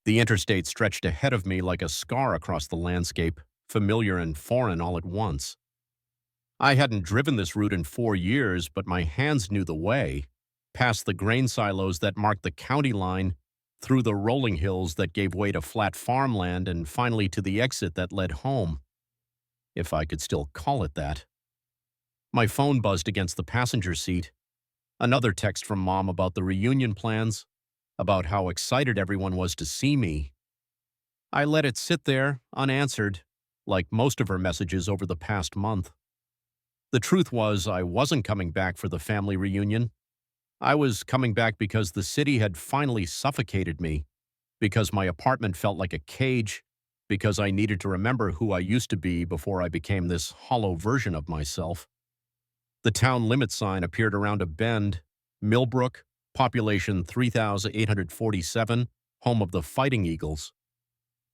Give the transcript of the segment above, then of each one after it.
The interstate stretched ahead of me like a scar across the landscape, familiar and foreign all at once. I hadn't driven this route in 4 years, but my hands knew the way, past the grain silos that marked the county line, through the rolling hills that gave way to flat farmland, and finally to the exit that led home, if I could still call it that. My phone buzzed against the passenger seat. Another text from Mom about the reunion plans, about how excited everyone was to see me. I let it sit there, unanswered, like most of her messages over the past month. The truth was, I wasn't coming back for the family reunion. I was coming back because the city had finally suffocated me, because my apartment felt like a cage, because I needed to remember who I used to be before I became this hollow version of myself. The town limit sign appeared around a bend. Millbrook, population 3,847, home of the Fighting Eagles.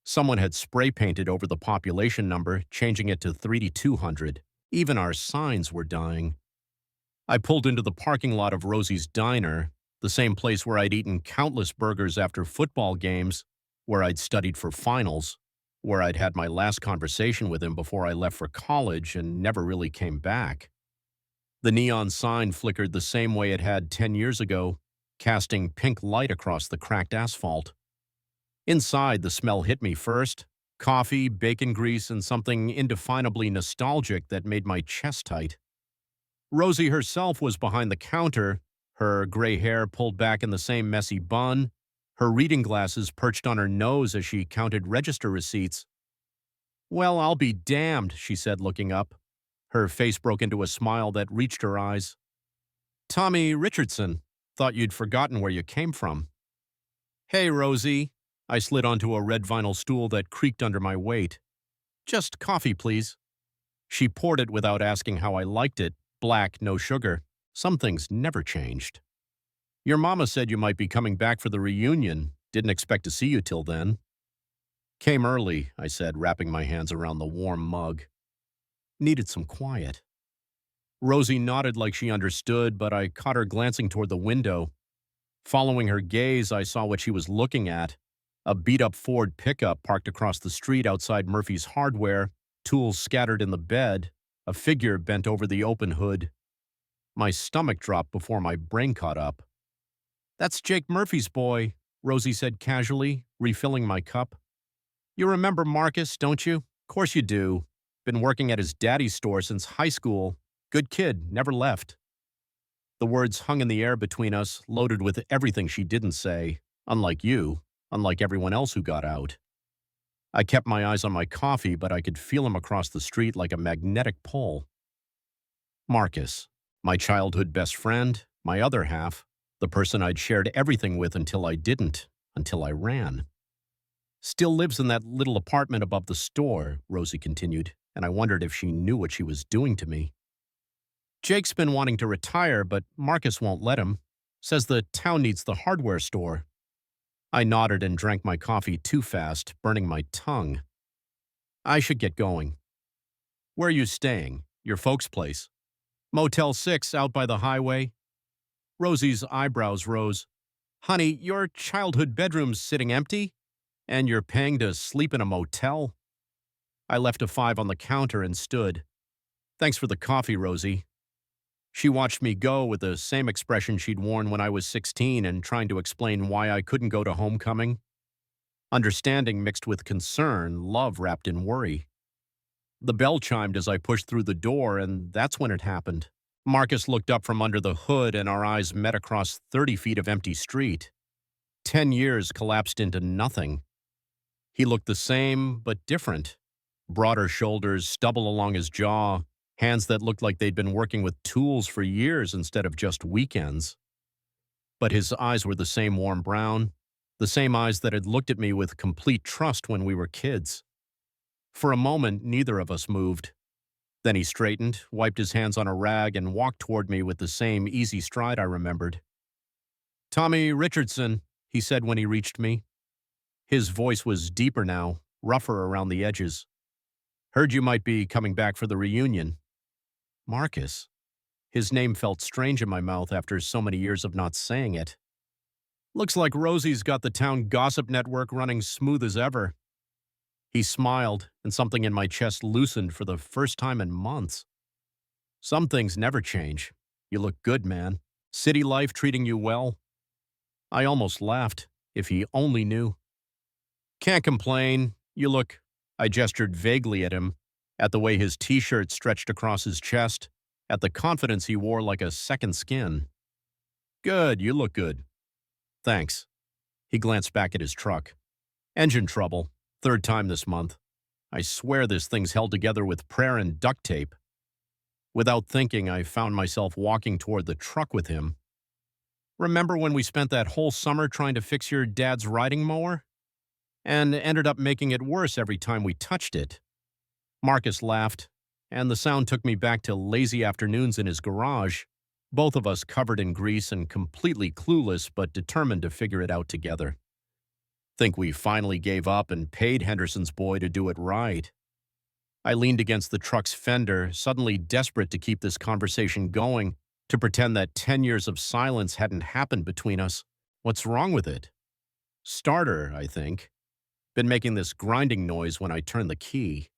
Someone had spray painted over the population number, changing it to 3,200. Even our signs were dying. I pulled into the parking lot of Rosie's Diner, the same place where I'd eaten countless burgers after football games, where I'd studied for finals, where I'd had my last conversation with him before I left for college and never really came back. The neon sign flickered the same way it had 10 years ago, casting pink light across the cracked asphalt. Inside, the smell hit me first. Coffee, bacon grease, and something indefinably nostalgic that made my chest tight. Rosie herself was behind the counter, her gray hair pulled back in the same messy bun, her reading glasses perched on her nose as she counted register receipts. "Well, I'll be damned," she said, looking up. Her face broke into a smile that reached her eyes. "Tommy Richardson, thought you'd forgotten where you came from." "Hey, Rosie." I slid onto a red vinyl stool that creaked under my weight. "Just coffee, please." She poured it without asking how I liked it, black, no sugar. Some things never changed. "Your mama said you might be coming back for the reunion. Didn't expect to see you till then." "Came early," I said, wrapping my hands around the warm mug. Needed some quiet. Rosie nodded like she understood, but I caught her glancing toward the window. Following her gaze, I saw what she was looking at. A beat-up Ford pickup parked across the street outside Murphy's Hardware, tools scattered in the bed, a figure bent over the open hood. My stomach dropped before my brain caught up. "That's Jake Murphy's boy," Rosie said casually, refilling my cup. "You remember Marcus, don't you? Course you do. Been working at his daddy's store since high school. Good kid, never left." The words hung in the air between us, loaded with everything she didn't say, unlike you. Unlike everyone else who got out. I kept my eyes on my coffee, but I could feel him across the street like a magnetic pull. Marcus, my childhood best friend, my other half, the person I'd shared everything with until I didn't, until I ran. "Still lives in that little apartment above the store," Rosie continued, and I wondered if she knew what she was doing to me. "Jake's been wanting to retire, but Marcus won't let him. Says the town needs the hardware store." I nodded and drank my coffee too fast, burning my tongue. "I should get going." "Where are you staying? Your folks' place?" "Motel 6 out by the highway." Rosie's eyebrows rose. "Honey, your childhood bedroom's sitting empty? And you're paying to sleep in a motel?" I left a 5 on the counter and stood. "Thanks for the coffee, Rosie." She watched me go with the same expression she'd worn when I was 16 and trying to explain why I couldn't go to homecoming. Understanding mixed with concern, love wrapped in worry. The bell chimed as I pushed through the door, and that's when it happened. Marcus looked up from under the hood, and our eyes met across 30 feet of empty street. 10 years collapsed into nothing. He looked the same, but different. Broader shoulders, stubble along his jaw, hands that looked like they'd been working with tools for years instead of just weekends. But his eyes were the same warm brown, the same eyes that had looked at me with complete trust when we were kids. For a moment, neither of us moved. Then he straightened, wiped his hands on a rag, and walked toward me with the same easy stride I remembered. "Tommy Richardson," he said when he reached me. His voice was deeper now, rougher around the edges. "Heard you might be coming back for the reunion." Marcus. His name felt strange in my mouth after so many years of not saying it. Looks like Rosie's got the town gossip network running smooth as ever. He smiled, and something in my chest loosened for the first time in months. Some things never change. You look good, man. City life treating you well? I almost laughed. If he only knew. Can't complain. You look. I gestured vaguely at him, at the way his t-shirt stretched across his chest, at the confidence he wore like a second skin. Good, you look good. Thanks. He glanced back at his truck. Engine trouble. Third time this month. I swear this thing's held together with prayer and duct tape. Without thinking, I found myself walking toward the truck with him. Remember when we spent that whole summer trying to fix your dad's riding mower? And ended up making it worse every time we touched it. Marcus laughed, and the sound took me back to lazy afternoons in his garage, both of us covered in grease and completely clueless but determined to figure it out together. Think we finally gave up and paid Henderson's boy to do it right. I leaned against the truck's fender, suddenly desperate to keep this conversation going, to pretend that 10 years of silence hadn't happened between us. What's wrong with it? Starter, I think. Been making this grinding noise when I turned the key.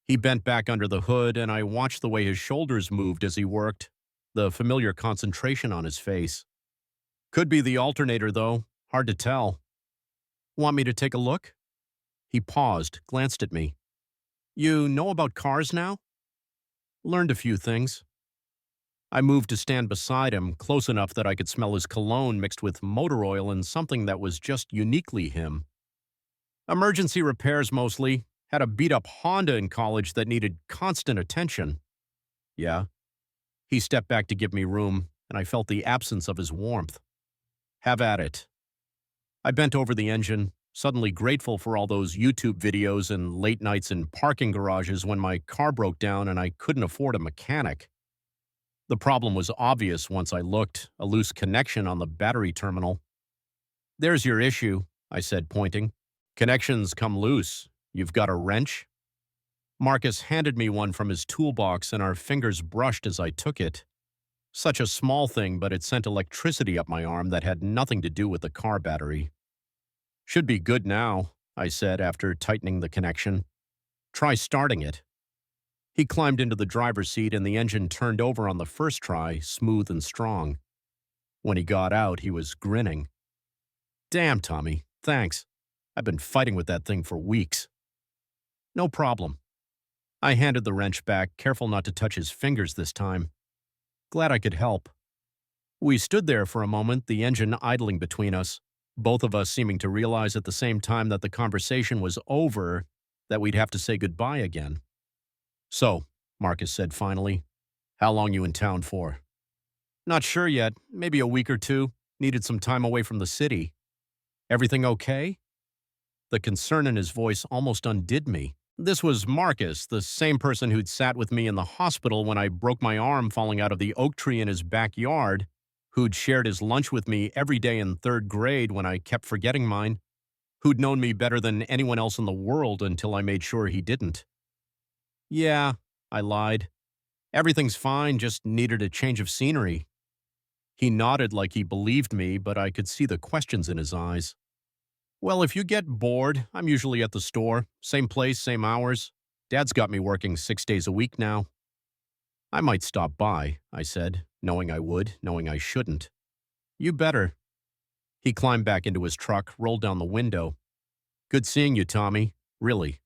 He bent back under the hood, and I watched the way his shoulders moved as he worked, the familiar concentration on his face. Could be the alternator, though. Hard to tell. Want me to take a look? He paused, glanced at me. You know about cars now? Learned a few things. I moved to stand beside him, close enough that I could smell his cologne mixed with motor oil and something that was just uniquely him. Emergency repairs mostly. Had a beat-up Honda in college that needed constant attention. Yeah. He stepped back to give me room, and I felt the absence of his warmth. Have at it. I bent over the engine, suddenly grateful for all those YouTube videos and late nights in parking garages when my car broke down and I couldn't afford a mechanic. The problem was obvious once I looked, a loose connection on the battery terminal. There's your issue, I said, pointing. Connections come loose. You've got a wrench? Marcus handed me one from his toolbox and our fingers brushed as I took it. Such a small thing, but it sent electricity up my arm that had nothing to do with the car battery. Should be good now, I said after tightening the connection. Try starting it. He climbed into the driver's seat and the engine turned over on the first try, smooth and strong. When he got out, he was grinning. Damn, Tommy, thanks. I've been fighting with that thing for weeks. No problem. I handed the wrench back, careful not to touch his fingers this time. Glad I could help. We stood there for a moment, the engine idling between us, both of us seeming to realize at the same time that the conversation was over, that we'd have to say goodbye again. So, Marcus said finally, how long you in town for? Not sure yet, maybe a week or two. Needed some time away from the city. Everything okay? The concern in his voice almost undid me. This was Marcus, the same person who'd sat with me in the hospital when I broke my arm falling out of the oak tree in his backyard, who'd shared his lunch with me every day in third grade when I kept forgetting mine, who'd known me better than anyone else in the world until I made sure he didn't. Yeah, I lied. Everything's fine, just needed a change of scenery. He nodded like he believed me, but I could see the questions in his eyes. Well, if you get bored, I'm usually at the store. Same place, same hours. Dad's got me working 6 days a week now. I might stop by, I said, knowing I would, knowing I shouldn't. You better. He climbed back into his truck, rolled down the window. Good seeing you, Tommy. Really.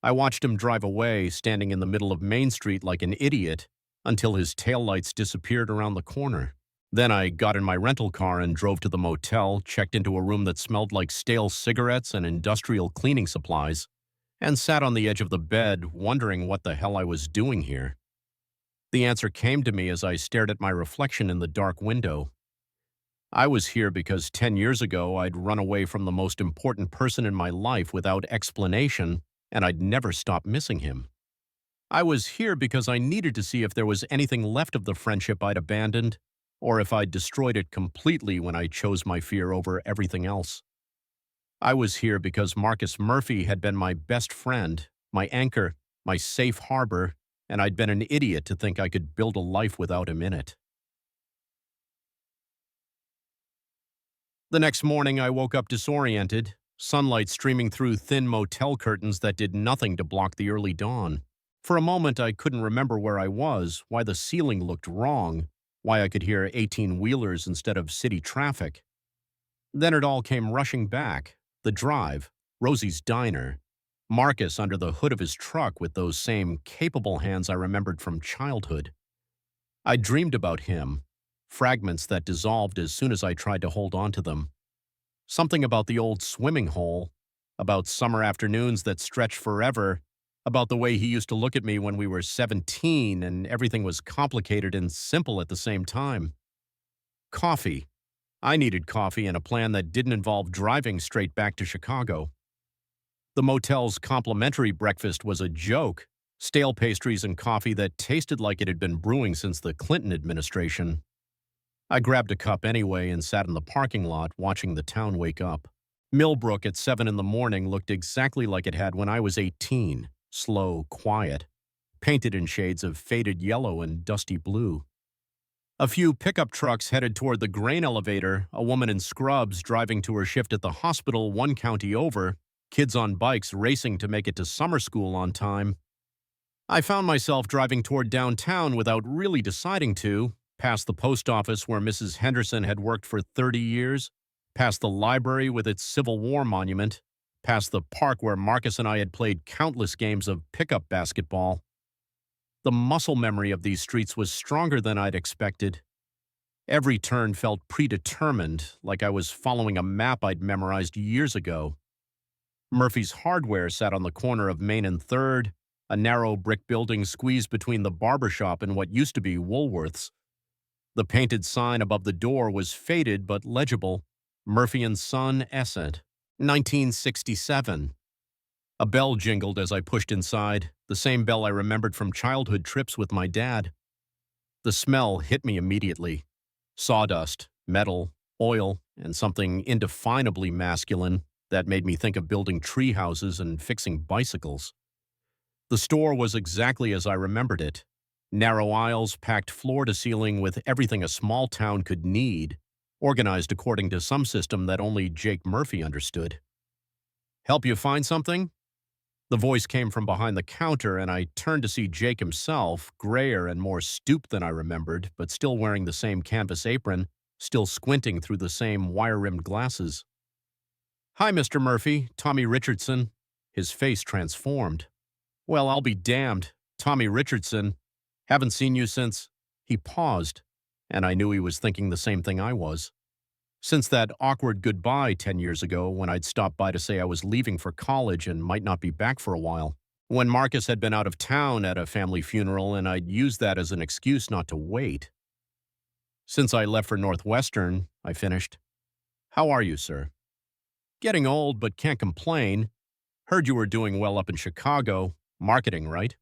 I watched him drive away, standing in the middle of Main Street like an idiot, until his taillights disappeared around the corner. Then I got in my rental car and drove to the motel, checked into a room that smelled like stale cigarettes and industrial cleaning supplies, and sat on the edge of the bed, wondering what the hell I was doing here. The answer came to me as I stared at my reflection in the dark window. I was here because 10 years ago I'd run away from the most important person in my life without explanation, and I'd never stopped missing him. I was here because I needed to see if there was anything left of the friendship I'd abandoned, or if I'd destroyed it completely when I chose my fear over everything else. I was here because Marcus Murphy had been my best friend, my anchor, my safe harbor, and I'd been an idiot to think I could build a life without him in it. The next morning, I woke up disoriented, sunlight streaming through thin motel curtains that did nothing to block the early dawn. For a moment, I couldn't remember where I was, why the ceiling looked wrong, why I could hear 18-wheelers instead of city traffic. Then it all came rushing back. The drive, Rosie's diner, Marcus under the hood of his truck with those same capable hands I remembered from childhood. I dreamed about him, fragments that dissolved as soon as I tried to hold on to them. Something about the old swimming hole, about summer afternoons that stretched forever, about the way he used to look at me when we were 17 and everything was complicated and simple at the same time. Coffee. I needed coffee and a plan that didn't involve driving straight back to Chicago. The motel's complimentary breakfast was a joke, stale pastries and coffee that tasted like it had been brewing since the Clinton administration. I grabbed a cup anyway and sat in the parking lot watching the town wake up. Millbrook at 7 in the morning looked exactly like it had when I was 18, slow, quiet, painted in shades of faded yellow and dusty blue. A few pickup trucks headed toward the grain elevator, a woman in scrubs driving to her shift at the hospital one county over, kids on bikes racing to make it to summer school on time. I found myself driving toward downtown without really deciding to, past the post office where Mrs. Henderson had worked for 30 years, past the library with its Civil War monument, past the park where Marcus and I had played countless games of pickup basketball. The muscle memory of these streets was stronger than I'd expected. Every turn felt predetermined, like I was following a map I'd memorized years ago. Murphy's Hardware sat on the corner of Main and 3rd, a narrow brick building squeezed between the barber shop and what used to be Woolworth's. The painted sign above the door was faded but legible, Murphy & Son, Essent, 1967. A bell jingled as I pushed inside, the same bell I remembered from childhood trips with my dad. The smell hit me immediately. Sawdust, metal, oil, and something indefinably masculine that made me think of building tree houses and fixing bicycles. The store was exactly as I remembered it. Narrow aisles packed floor to ceiling with everything a small town could need, organized according to some system that only Jake Murphy understood. "Help you find something?" The voice came from behind the counter, and I turned to see Jake himself, grayer and more stooped than I remembered, but still wearing the same canvas apron, still squinting through the same wire-rimmed glasses. "Hi, Mr. Murphy, Tommy Richardson." His face transformed. "Well, I'll be damned. Tommy Richardson. Haven't seen you since—" He paused, and I knew he was thinking the same thing I was. Since that awkward goodbye 10 years ago when I'd stopped by to say I was leaving for college and might not be back for a while. When Marcus had been out of town at a family funeral and I'd used that as an excuse not to wait. "Since I left for Northwestern," I finished. "How are you, sir?" "Getting old, but can't complain. Heard you were doing well up in Chicago. Marketing, right?"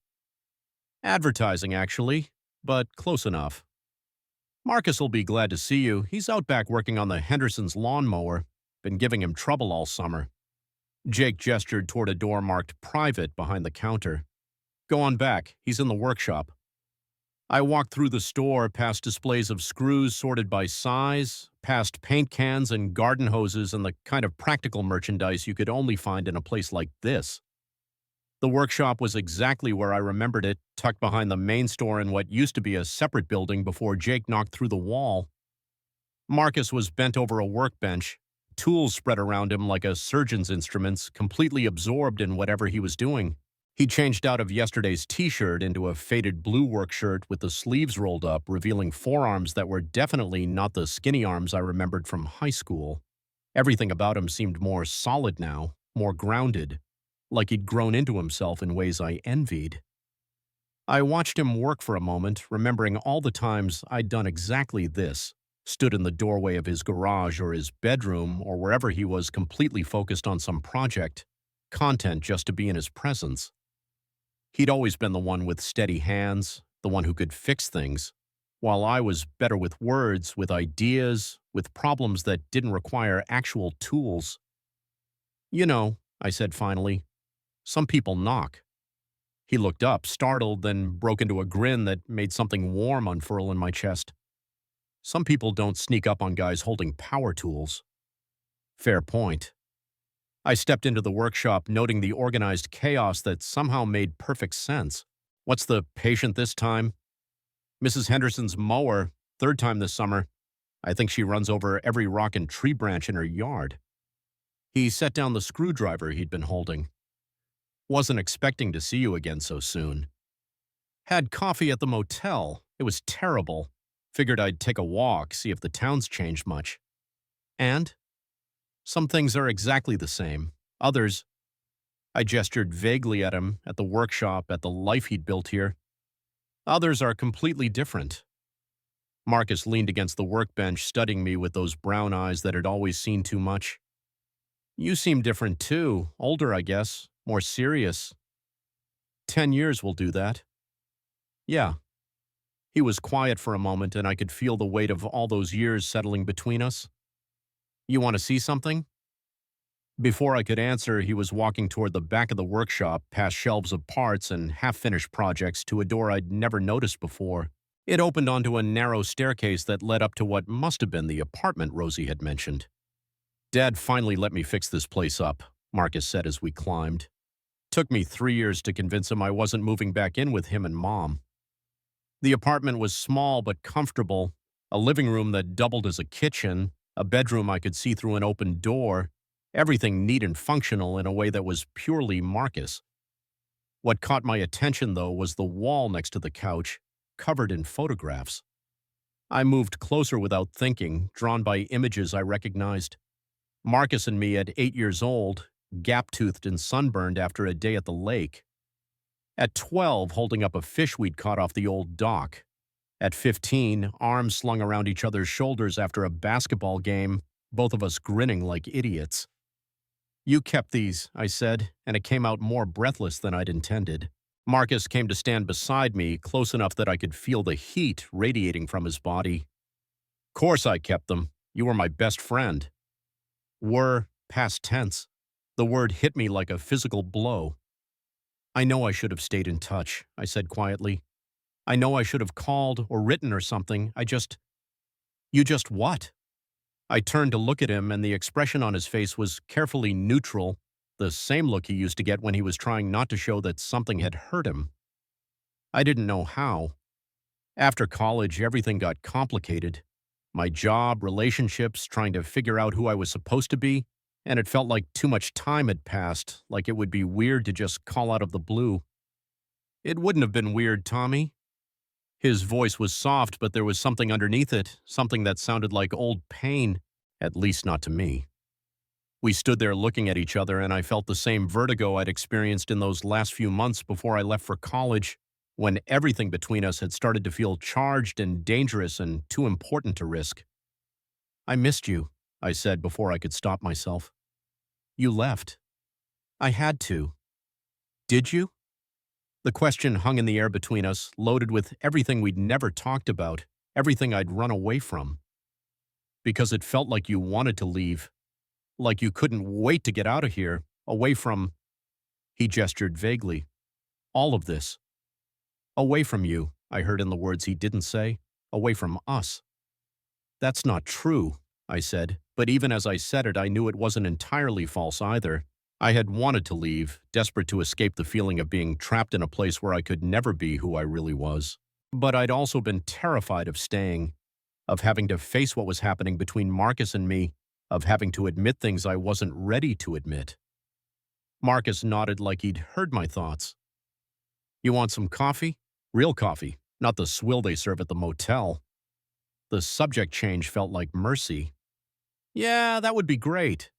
"Advertising, actually, but close enough." "Marcus will be glad to see you. He's out back working on the Henderson's lawnmower. Been giving him trouble all summer." Jake gestured toward a door marked private behind the counter. "Go on back. He's in the workshop." I walked through the store past displays of screws sorted by size, past paint cans and garden hoses and the kind of practical merchandise you could only find in a place like this. The workshop was exactly where I remembered it, tucked behind the main store in what used to be a separate building before Jake knocked through the wall. Marcus was bent over a workbench, tools spread around him like a surgeon's instruments, completely absorbed in whatever he was doing. He changed out of yesterday's t-shirt into a faded blue work shirt with the sleeves rolled up, revealing forearms that were definitely not the skinny arms I remembered from high school. Everything about him seemed more solid now, more grounded, like he'd grown into himself in ways I envied. I watched him work for a moment, remembering all the times I'd done exactly this, stood in the doorway of his garage or his bedroom or wherever he was completely focused on some project, content just to be in his presence. He'd always been the one with steady hands, the one who could fix things, while I was better with words, with ideas, with problems that didn't require actual tools. "You know," I said finally, "some people knock." He looked up, startled, then broke into a grin that made something warm unfurl in my chest. "Some people don't sneak up on guys holding power tools." Fair point. I stepped into the workshop, noting the organized chaos that somehow made perfect sense. What's the patient this time? Mrs. Henderson's mower, third time this summer. I think she runs over every rock and tree branch in her yard. He set down the screwdriver he'd been holding. Wasn't expecting to see you again so soon. Had coffee at the motel. It was terrible. Figured I'd take a walk, see if the town's changed much. And? Some things are exactly the same. Others, I gestured vaguely at him, at the workshop, at the life he'd built here. Others are completely different. Marcus leaned against the workbench, studying me with those brown eyes that had always seen too much. You seem different too. Older, I guess. More serious. 10 years will do that. Yeah. He was quiet for a moment, and I could feel the weight of all those years settling between us. You want to see something? Before I could answer, he was walking toward the back of the workshop, past shelves of parts and half-finished projects, to a door I'd never noticed before. It opened onto a narrow staircase that led up to what must have been the apartment Rosie had mentioned. Dad finally let me fix this place up, Marcus said as we climbed. Took me 3 years to convince him I wasn't moving back in with him and Mom. The apartment was small but comfortable, a living room that doubled as a kitchen, a bedroom I could see through an open door, everything neat and functional in a way that was purely Marcus. What caught my attention, though, was the wall next to the couch, covered in photographs. I moved closer without thinking, drawn by images I recognized. Marcus and me at 8 years old, gap-toothed and sunburned after a day at the lake. At 12, holding up a fish we'd caught off the old dock. At 15, arms slung around each other's shoulders after a basketball game, both of us grinning like idiots. You kept these, I said, and it came out more breathless than I'd intended. Marcus came to stand beside me, close enough that I could feel the heat radiating from his body. Course I kept them. You were my best friend. Were, past tense. The word hit me like a physical blow. I know I should have stayed in touch, I said quietly. I know I should have called or written or something. You just what? I turned to look at him, and the expression on his face was carefully neutral, the same look he used to get when he was trying not to show that something had hurt him. I didn't know how. After college, everything got complicated. My job, relationships, trying to figure out who I was supposed to be, and it felt like too much time had passed, like it would be weird to just call out of the blue. It wouldn't have been weird, Tommy. His voice was soft, but there was something underneath it, something that sounded like old pain, at least not to me. We stood there looking at each other, and I felt the same vertigo I'd experienced in those last few months before I left for college, when everything between us had started to feel charged and dangerous and too important to risk. I missed you, I said before I could stop myself. You left. I had to. Did you? The question hung in the air between us, loaded with everything we'd never talked about, everything I'd run away from. Because it felt like you wanted to leave, like you couldn't wait to get out of here, away from, he gestured vaguely, all of this. Away from you, I heard in the words he didn't say, away from us. That's not true, I said, but even as I said it, I knew it wasn't entirely false either. I had wanted to leave, desperate to escape the feeling of being trapped in a place where I could never be who I really was. But I'd also been terrified of staying, of having to face what was happening between Marcus and me, of having to admit things I wasn't ready to admit. Marcus nodded like he'd heard my thoughts. You want some coffee? Real coffee, not the swill they serve at the motel. The subject change felt like mercy. Yeah, that would be great.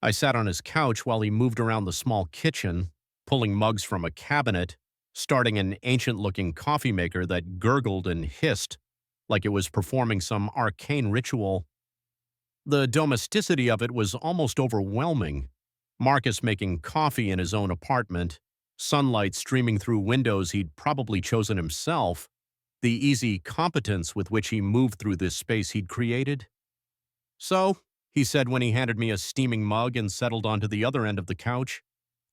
I sat on his couch while he moved around the small kitchen, pulling mugs from a cabinet, starting an ancient-looking coffee maker that gurgled and hissed like it was performing some arcane ritual. The domesticity of it was almost overwhelming. Marcus making coffee in his own apartment, sunlight streaming through windows he'd probably chosen himself, the easy competence with which he moved through this space he'd created. So, he said when he handed me a steaming mug and settled onto the other end of the couch.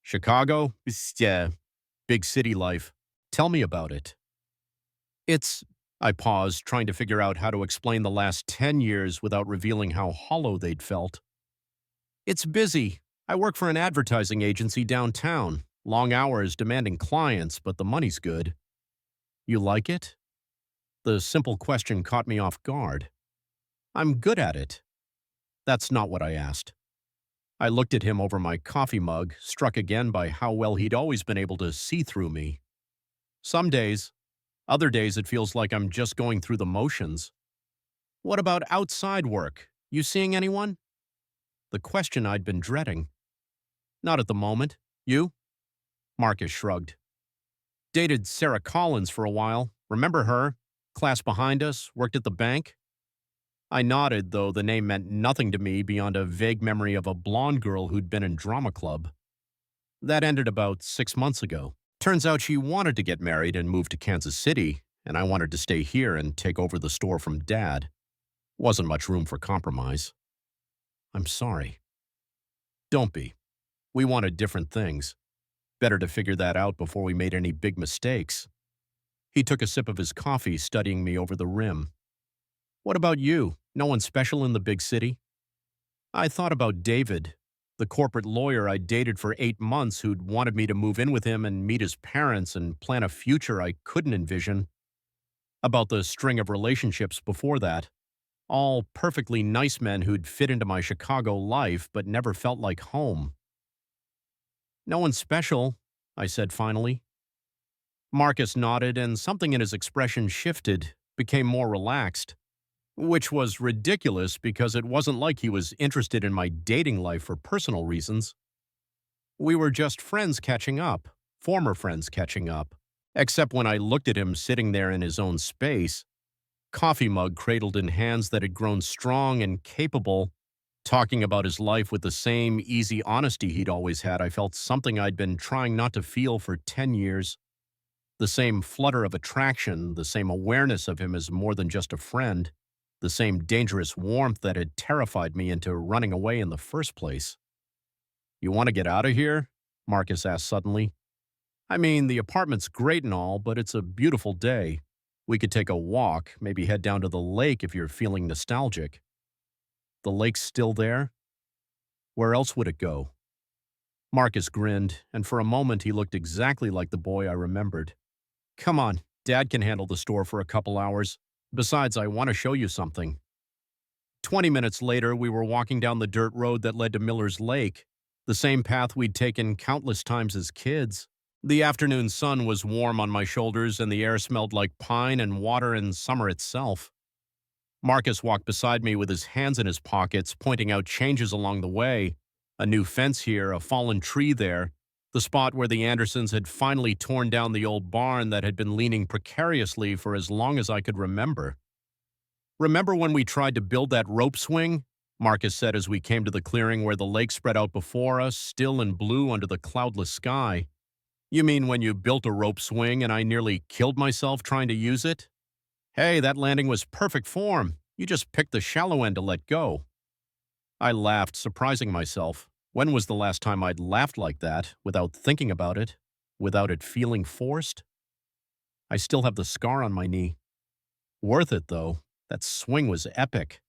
Chicago? Yeah, big city life. Tell me about it. I paused, trying to figure out how to explain the last 10 years without revealing how hollow they'd felt. It's busy. I work for an advertising agency downtown. Long hours demanding clients, but the money's good. You like it? The simple question caught me off guard. I'm good at it. That's not what I asked. I looked at him over my coffee mug, struck again by how well he'd always been able to see through me. Some days, other days it feels like I'm just going through the motions. What about outside work? You seeing anyone? The question I'd been dreading. Not at the moment. You? Marcus shrugged. Dated Sarah Collins for a while. Remember her? Class behind us, worked at the bank. I nodded, though the name meant nothing to me beyond a vague memory of a blonde girl who'd been in drama club. That ended about 6 months ago. Turns out she wanted to get married and move to Kansas City, and I wanted to stay here and take over the store from Dad. Wasn't much room for compromise. I'm sorry. Don't be. We wanted different things. Better to figure that out before we made any big mistakes. He took a sip of his coffee, studying me over the rim. What about you? No one special in the big city? I thought about David, the corporate lawyer I'd dated for 8 months who'd wanted me to move in with him and meet his parents and plan a future I couldn't envision. About the string of relationships before that. All perfectly nice men who'd fit into my Chicago life but never felt like home. No one special, I said finally. Marcus nodded, and something in his expression shifted, became more relaxed. Which was ridiculous because it wasn't like he was interested in my dating life for personal reasons. We were just friends catching up, former friends catching up, except when I looked at him sitting there in his own space, coffee mug cradled in hands that had grown strong and capable, talking about his life with the same easy honesty he'd always had. I felt something I'd been trying not to feel for 10 years. The same flutter of attraction, the same awareness of him as more than just a friend. The same dangerous warmth that had terrified me into running away in the first place. You want to get out of here? Marcus asked suddenly. I mean, the apartment's great and all, but it's a beautiful day. We could take a walk, maybe head down to the lake if you're feeling nostalgic. The lake's still there? Where else would it go? Marcus grinned, and for a moment he looked exactly like the boy I remembered. Come on, Dad can handle the store for a couple hours. Besides, I want to show you something. 20 minutes later, we were walking down the dirt road that led to Miller's Lake, the same path we'd taken countless times as kids. The afternoon sun was warm on my shoulders, and the air smelled like pine and water and summer itself. Marcus walked beside me with his hands in his pockets, pointing out changes along the way. A new fence here, a fallen tree there, the spot where the Andersons had finally torn down the old barn that had been leaning precariously for as long as I could remember. Remember when we tried to build that rope swing? Marcus said as we came to the clearing where the lake spread out before us, still and blue under the cloudless sky. You mean when you built a rope swing and I nearly killed myself trying to use it? Hey, that landing was perfect form. You just picked the shallow end to let go. I laughed, surprising myself. When was the last time I'd laughed like that, without thinking about it, without it feeling forced? I still have the scar on my knee. Worth it, though. That swing was epic.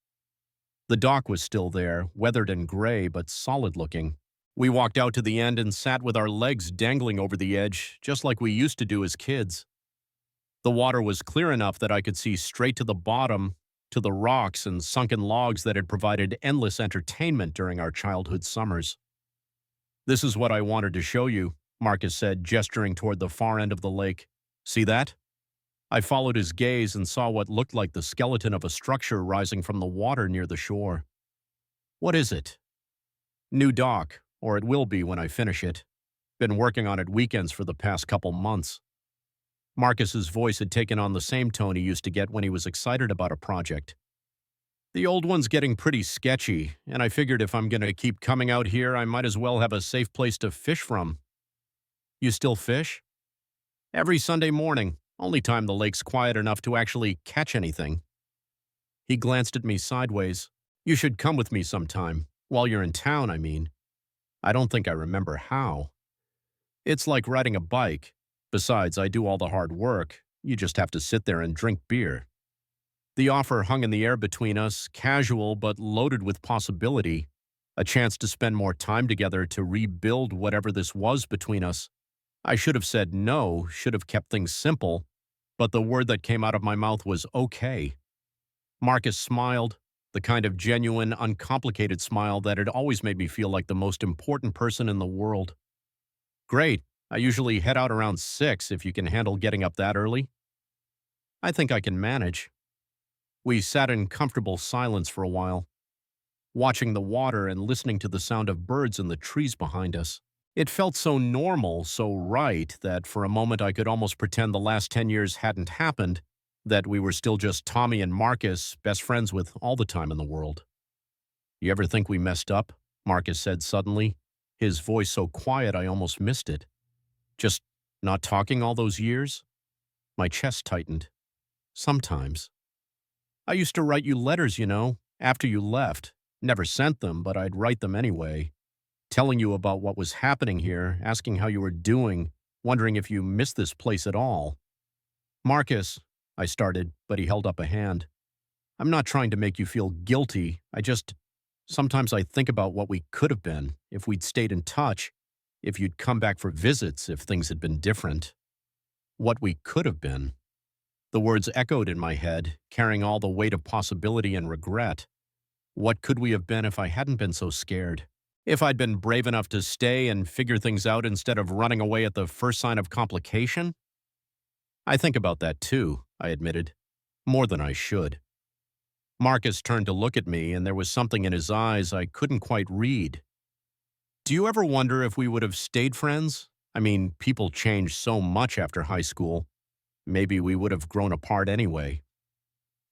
The dock was still there, weathered and gray, but solid-looking. We walked out to the end and sat with our legs dangling over the edge, just like we used to do as kids. The water was clear enough that I could see straight to the bottom, to the rocks and sunken logs that had provided endless entertainment during our childhood summers. This is what I wanted to show you, Marcus said, gesturing toward the far end of the lake. See that? I followed his gaze and saw what looked like the skeleton of a structure rising from the water near the shore. What is it? New dock, or it will be when I finish it. Been working on it weekends for the past couple months. Marcus's voice had taken on the same tone he used to get when he was excited about a project. The old one's getting pretty sketchy, and I figured if I'm going to keep coming out here, I might as well have a safe place to fish from. You still fish? Every Sunday morning, only time the lake's quiet enough to actually catch anything. He glanced at me sideways. You should come with me sometime. While you're in town, I mean. I don't think I remember how. It's like riding a bike. Besides, I do all the hard work. You just have to sit there and drink beer. The offer hung in the air between us, casual but loaded with possibility. A chance to spend more time together to rebuild whatever this was between us. I should have said no, should have kept things simple, but the word that came out of my mouth was okay. Marcus smiled, the kind of genuine, uncomplicated smile that had always made me feel like the most important person in the world. Great. I usually head out around 6 if you can handle getting up that early. I think I can manage. We sat in comfortable silence for a while, watching the water and listening to the sound of birds in the trees behind us. It felt so normal, so right, that for a moment I could almost pretend the last 10 years hadn't happened, that we were still just Tommy and Marcus, best friends with all the time in the world. You ever think we messed up? Marcus said suddenly, his voice so quiet I almost missed it. Just not talking all those years? My chest tightened. Sometimes. I used to write you letters, after you left. Never sent them, but I'd write them anyway. Telling you about what was happening here, asking how you were doing, wondering if you missed this place at all. Marcus, I started, but he held up a hand. I'm not trying to make you feel guilty. Sometimes I think about what we could have been, if we'd stayed in touch, if you'd come back for visits, if things had been different. What we could have been. The words echoed in my head, carrying all the weight of possibility and regret. What could we have been if I hadn't been so scared? If I'd been brave enough to stay and figure things out instead of running away at the first sign of complication? I think about that too, I admitted. More than I should. Marcus turned to look at me, and there was something in his eyes I couldn't quite read. Do you ever wonder if we would have stayed friends? I mean, people change so much after high school. Maybe we would have grown apart anyway.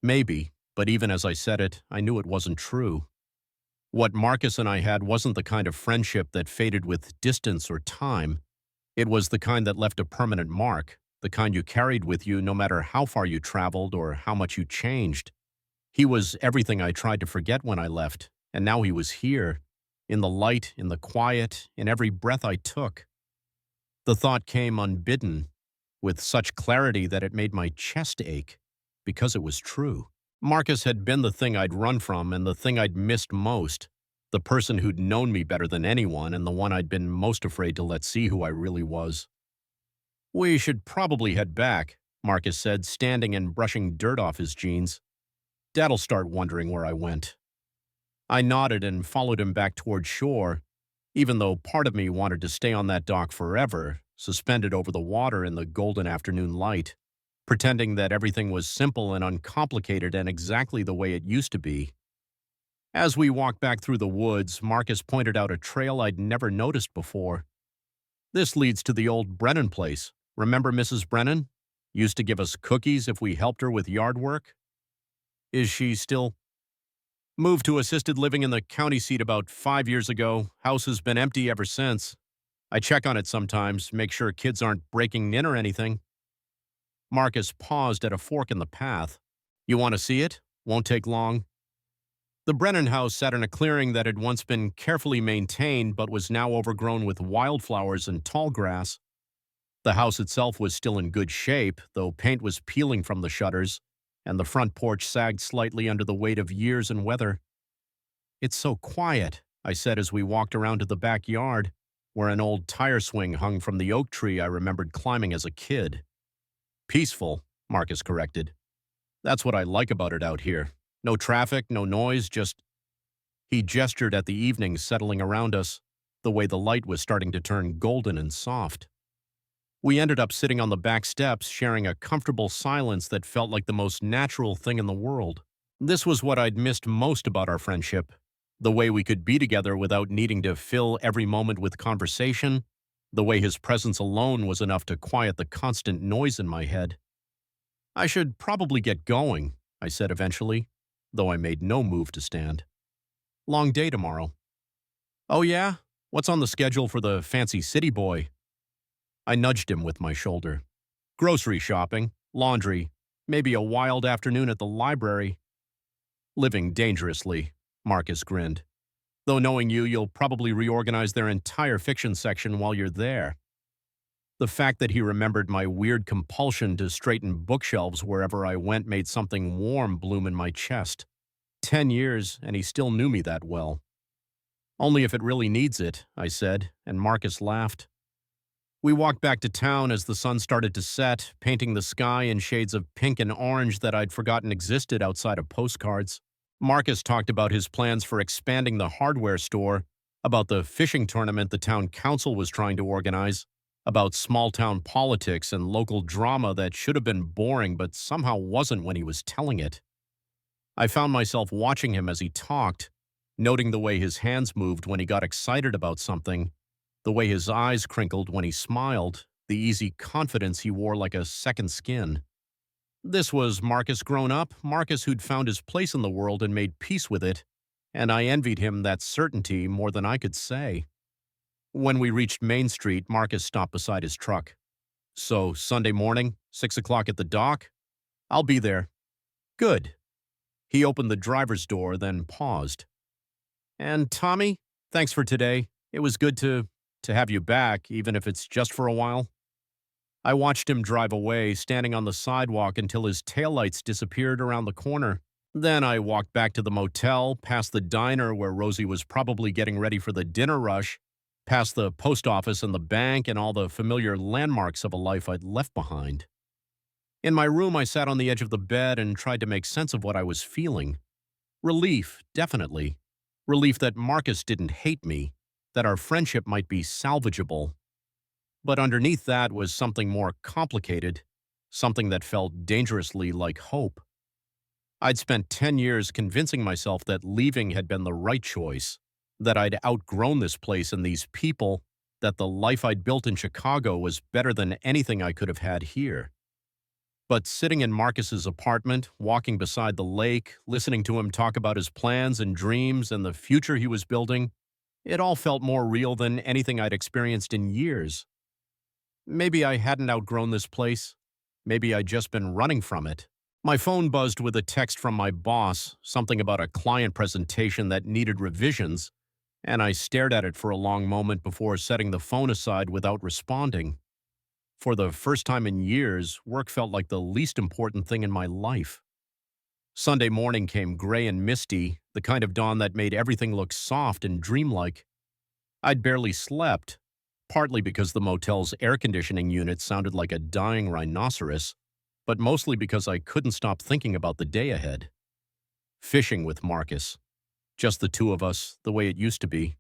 Maybe, but even as I said it, I knew it wasn't true. What Marcus and I had wasn't the kind of friendship that faded with distance or time. It was the kind that left a permanent mark, the kind you carried with you no matter how far you traveled or how much you changed. He was everything I tried to forget when I left, and now he was here, in the light, in the quiet, in every breath I took. The thought came unbidden, with such clarity that it made my chest ache, because it was true. Marcus had been the thing I'd run from and the thing I'd missed most, the person who'd known me better than anyone and the one I'd been most afraid to let see who I really was. We should probably head back, Marcus said, standing and brushing dirt off his jeans. Dad'll start wondering where I went. I nodded and followed him back toward shore, even though part of me wanted to stay on that dock forever, suspended over the water in the golden afternoon light, pretending that everything was simple and uncomplicated and exactly the way it used to be. As we walked back through the woods, Marcus pointed out a trail I'd never noticed before. This leads to the old Brennan place. Remember Mrs. Brennan? Used to give us cookies if we helped her with yard work. Is she still? Moved to assisted living in the county seat about 5 years ago. House has been empty ever since. I check on it sometimes, make sure kids aren't breaking in or anything. Marcus paused at a fork in the path. You want to see it? Won't take long. The Brennan house sat in a clearing that had once been carefully maintained but was now overgrown with wildflowers and tall grass. The house itself was still in good shape, though paint was peeling from the shutters, and the front porch sagged slightly under the weight of years and weather. It's so quiet, I said as we walked around to the backyard, where an old tire swing hung from the oak tree I remembered climbing as a kid. Peaceful, Marcus corrected. That's what I like about it out here. No traffic, no noise, just... He gestured at the evening settling around us, the way the light was starting to turn golden and soft. We ended up sitting on the back steps, sharing a comfortable silence that felt like the most natural thing in the world. This was what I'd missed most about our friendship, the way we could be together without needing to fill every moment with conversation, the way his presence alone was enough to quiet the constant noise in my head. I should probably get going, I said eventually, though I made no move to stand. Long day tomorrow. Oh yeah? What's on the schedule for the fancy city boy? I nudged him with my shoulder. Grocery shopping, laundry, maybe a wild afternoon at the library. Living dangerously, Marcus grinned. Though knowing you, you'll probably reorganize their entire fiction section while you're there. The fact that he remembered my weird compulsion to straighten bookshelves wherever I went made something warm bloom in my chest. 10 years, and he still knew me that well. Only if it really needs it, I said, and Marcus laughed. We walked back to town as the sun started to set, painting the sky in shades of pink and orange that I'd forgotten existed outside of postcards. Marcus talked about his plans for expanding the hardware store, about the fishing tournament the town council was trying to organize, about small-town politics and local drama that should have been boring but somehow wasn't when he was telling it. I found myself watching him as he talked, noting the way his hands moved when he got excited about something, the way his eyes crinkled when he smiled, the easy confidence he wore like a second skin. This was Marcus grown up, Marcus who'd found his place in the world and made peace with it, and I envied him that certainty more than I could say. When we reached Main Street, Marcus stopped beside his truck. So, Sunday morning, 6 o'clock at the dock? I'll be there. Good. He opened the driver's door, then paused. And Tommy, thanks for today. It was good to have you back, even if it's just for a while. I watched him drive away, standing on the sidewalk until his taillights disappeared around the corner. Then I walked back to the motel, past the diner where Rosie was probably getting ready for the dinner rush, past the post office and the bank and all the familiar landmarks of a life I'd left behind. In my room, I sat on the edge of the bed and tried to make sense of what I was feeling. Relief, definitely. Relief that Marcus didn't hate me, that our friendship might be salvageable. But underneath that was something more complicated, something that felt dangerously like hope. I'd spent 10 years convincing myself that leaving had been the right choice, that I'd outgrown this place and these people, that the life I'd built in Chicago was better than anything I could have had here. But sitting in Marcus's apartment, walking beside the lake, listening to him talk about his plans and dreams and the future he was building, it all felt more real than anything I'd experienced in years. Maybe I hadn't outgrown this place. Maybe I'd just been running from it. My phone buzzed with a text from my boss, something about a client presentation that needed revisions, and I stared at it for a long moment before setting the phone aside without responding. For the first time in years, work felt like the least important thing in my life. Sunday morning came gray and misty, the kind of dawn that made everything look soft and dreamlike. I'd barely slept, partly because the motel's air conditioning unit sounded like a dying rhinoceros, but mostly because I couldn't stop thinking about the day ahead. Fishing with Marcus. Just the two of us, the way it used to be.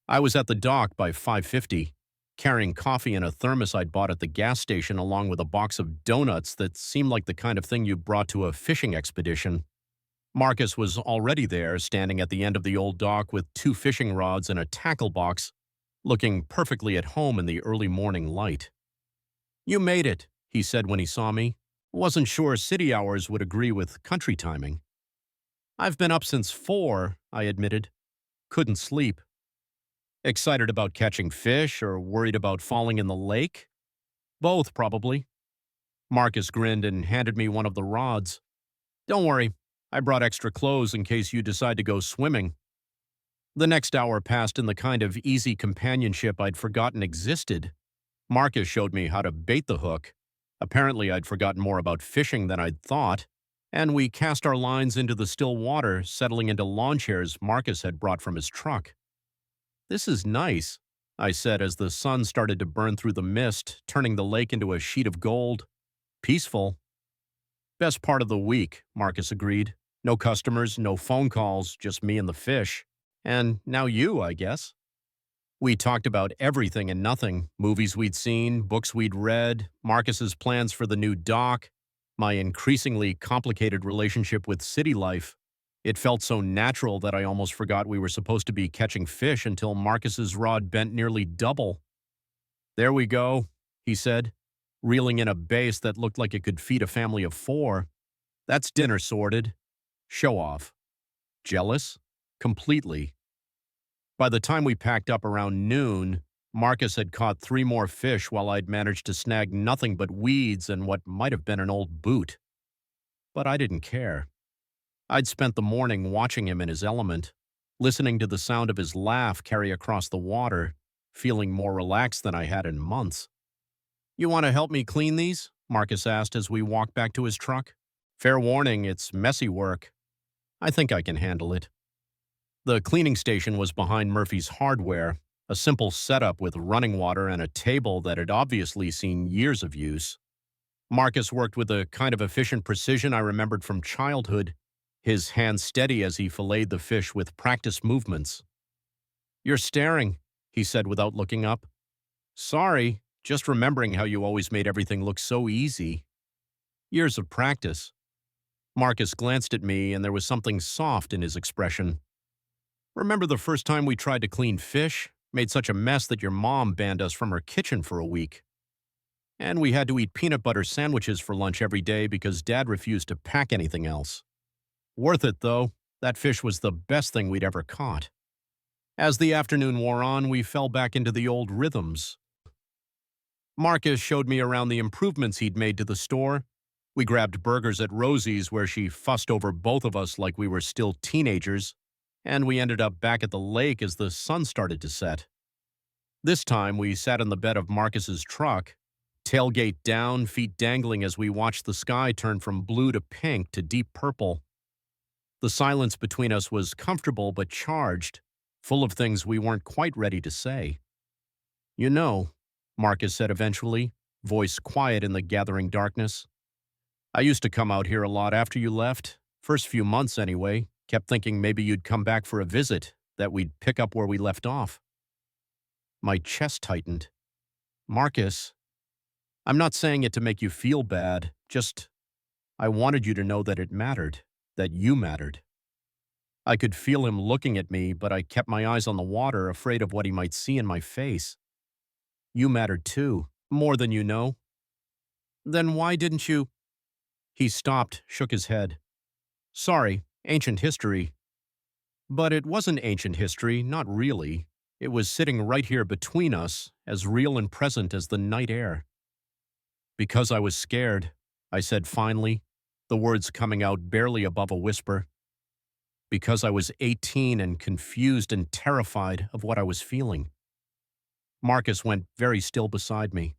I was at the dock by 5:50, carrying coffee in a thermos I'd bought at the gas station along with a box of donuts that seemed like the kind of thing you brought to a fishing expedition. Marcus was already there, standing at the end of the old dock with 2 fishing rods and a tackle box, looking perfectly at home in the early morning light. "You made it," he said when he saw me. "Wasn't sure city hours would agree with country timing." "I've been up since 4, I admitted. Couldn't sleep." "Excited about catching fish or worried about falling in the lake?" "Both, probably." Marcus grinned and handed me one of the rods. "Don't worry, I brought extra clothes in case you decide to go swimming." The next hour passed in the kind of easy companionship I'd forgotten existed. Marcus showed me how to bait the hook. Apparently, I'd forgotten more about fishing than I'd thought, and we cast our lines into the still water, settling into lawn chairs Marcus had brought from his truck. "This is nice," I said as the sun started to burn through the mist, turning the lake into a sheet of gold. "Peaceful." "Best part of the week," Marcus agreed. "No customers, no phone calls, just me and the fish. And now you, I guess." We talked about everything and nothing, movies we'd seen, books we'd read, Marcus's plans for the new dock, my increasingly complicated relationship with city life. It felt so natural that I almost forgot we were supposed to be catching fish until Marcus's rod bent nearly double. "There we go," he said, reeling in a bass that looked like it could feed a family of 4. "That's dinner sorted." Show off. Jealous? Completely. By the time we packed up around noon, Marcus had caught 3 more fish while I'd managed to snag nothing but weeds and what might have been an old boot. But I didn't care. I'd spent the morning watching him in his element, listening to the sound of his laugh carry across the water, feeling more relaxed than I had in months. "You want to help me clean these?" Marcus asked as we walked back to his truck. "Fair warning, it's messy work. I think I can handle it." The cleaning station was behind Murphy's Hardware, a simple setup with running water and a table that had obviously seen years of use. Marcus worked with a kind of efficient precision I remembered from childhood, his hands steady as he filleted the fish with practiced movements. "You're staring," he said without looking up. "Sorry, just remembering how you always made everything look so easy." Years of practice. Marcus glanced at me, and there was something soft in his expression. "Remember the first time we tried to clean fish? Made such a mess that your mom banned us from her kitchen for a week. And we had to eat peanut butter sandwiches for lunch every day because Dad refused to pack anything else. Worth it, though. That fish was the best thing we'd ever caught." As the afternoon wore on, we fell back into the old rhythms. Marcus showed me around the improvements he'd made to the store. We grabbed burgers at Rosie's, where she fussed over both of us like we were still teenagers, and we ended up back at the lake as the sun started to set. This time, we sat in the bed of Marcus's truck, tailgate down, feet dangling as we watched the sky turn from blue to pink to deep purple. The silence between us was comfortable but charged, full of things we weren't quite ready to say. "You know," Marcus said eventually, voice quiet in the gathering darkness, "I used to come out here a lot after you left. First few months anyway. Kept thinking maybe you'd come back for a visit, that we'd pick up where we left off." My chest tightened. "Marcus, I'm not saying it to make you feel bad, just I wanted you to know that it mattered, that you mattered." I could feel him looking at me, but I kept my eyes on the water, afraid of what he might see in my face. "You mattered too, more than you know." "Then why didn't you—" He stopped, shook his head. "Sorry, ancient history." But it wasn't ancient history, not really. It was sitting right here between us, as real and present as the night air. "Because I was scared," I said finally, the words coming out barely above a whisper. "Because I was 18 and confused and terrified of what I was feeling." Marcus went very still beside me.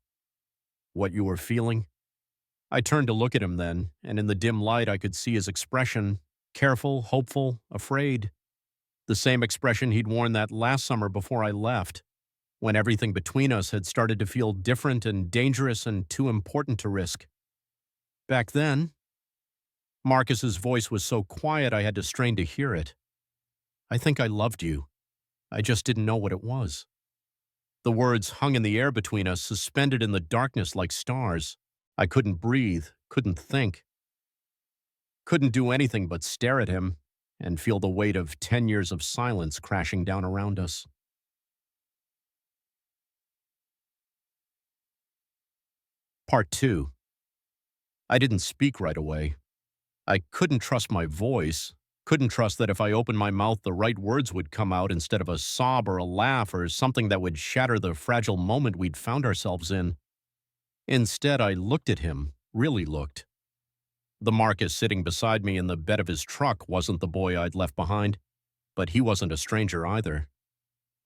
"What you were feeling?" I turned to look at him then, and in the dim light I could see his expression, careful, hopeful, afraid. The same expression he'd worn that last summer before I left, when everything between us had started to feel different and dangerous and too important to risk. Back then, Marcus's voice was so quiet I had to strain to hear it. "I think I loved you. I just didn't know what it was." The words hung in the air between us, suspended in the darkness like stars. I couldn't breathe, couldn't think. Couldn't do anything but stare at him and feel the weight of 10 years of silence crashing down around us. Part 2. I didn't speak right away. I couldn't trust my voice, couldn't trust that if I opened my mouth the right words would come out instead of a sob or a laugh or something that would shatter the fragile moment we'd found ourselves in. Instead, I looked at him, really looked. The Marcus sitting beside me in the bed of his truck wasn't the boy I'd left behind, but he wasn't a stranger either.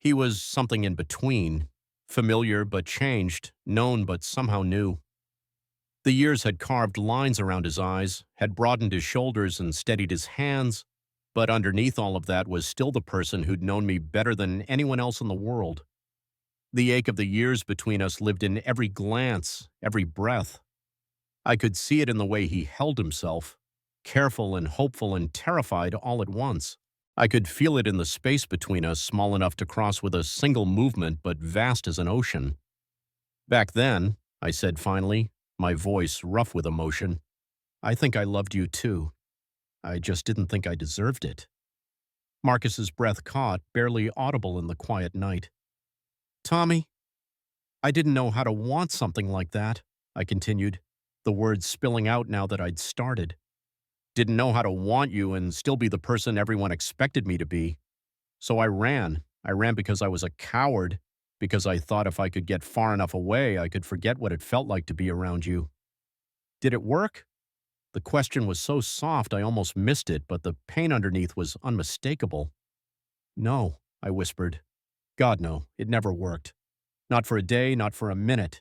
He was something in between, familiar but changed, known but somehow new. The years had carved lines around his eyes, had broadened his shoulders and steadied his hands, but underneath all of that was still the person who'd known me better than anyone else in the world. The ache of the years between us lived in every glance, every breath. I could see it in the way he held himself, careful and hopeful and terrified all at once. I could feel it in the space between us, small enough to cross with a single movement but vast as an ocean. "Back then," I said finally, my voice rough with emotion, "I think I loved you too. I just didn't think I deserved it." Marcus's breath caught, barely audible in the quiet night. "Tommy, I didn't know how to want something like that," I continued, the words spilling out now that I'd started. "Didn't know how to want you and still be the person everyone expected me to be. So I ran. I ran because I was a coward, because I thought if I could get far enough away, I could forget what it felt like to be around you. Did it work?" The question was so soft I almost missed it, but the pain underneath was unmistakable. "No," I whispered. "God, no, it never worked. Not for a day, not for a minute.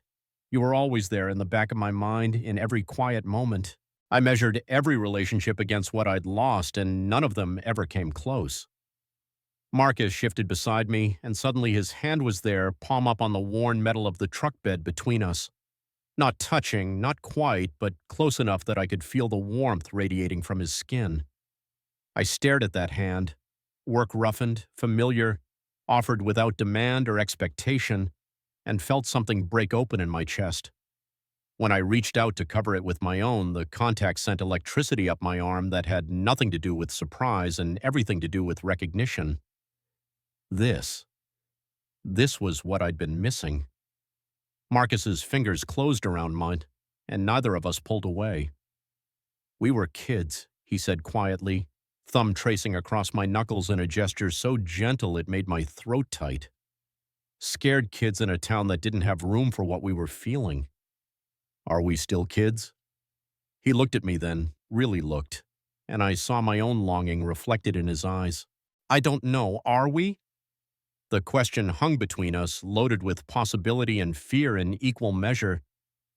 You were always there in the back of my mind, in every quiet moment. I measured every relationship against what I'd lost, and none of them ever came close." Marcus shifted beside me, and suddenly his hand was there, palm up on the worn metal of the truck bed between us. Not touching, not quite, but close enough that I could feel the warmth radiating from his skin. I stared at that hand, work roughened, familiar, offered without demand or expectation, and felt something break open in my chest. When I reached out to cover it with my own, the contact sent electricity up my arm that had nothing to do with surprise and everything to do with recognition. This. This was what I'd been missing. Marcus's fingers closed around mine, and neither of us pulled away. "We were kids," he said quietly, thumb tracing across my knuckles in a gesture so gentle it made my throat tight. Scared kids in a town that didn't have room for what we were feeling. Are we still kids? He looked at me then, really looked, and I saw my own longing reflected in his eyes. I don't know, are we? The question hung between us, loaded with possibility and fear in equal measure,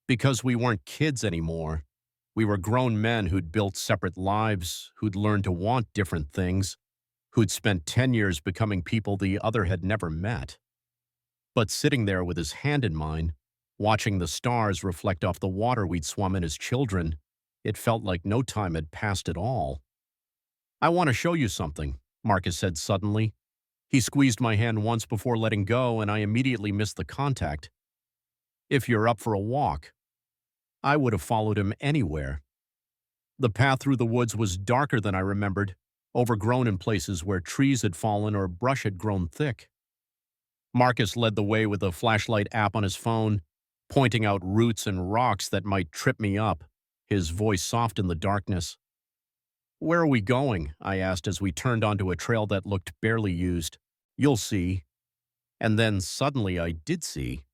because we weren't kids anymore. We were grown men who'd built separate lives, who'd learned to want different things, who'd spent 10 years becoming people the other had never met. But sitting there with his hand in mine, watching the stars reflect off the water we'd swum in as children, it felt like no time had passed at all. "I want to show you something," Marcus said suddenly. He squeezed my hand once before letting go, and I immediately missed the contact. "If you're up for a walk." I would have followed him anywhere. The path through the woods was darker than I remembered, overgrown in places where trees had fallen or brush had grown thick. Marcus led the way with a flashlight app on his phone, pointing out roots and rocks that might trip me up, his voice soft in the darkness. "Where are we going?" I asked as we turned onto a trail that looked barely used. "You'll see." And then suddenly I did see.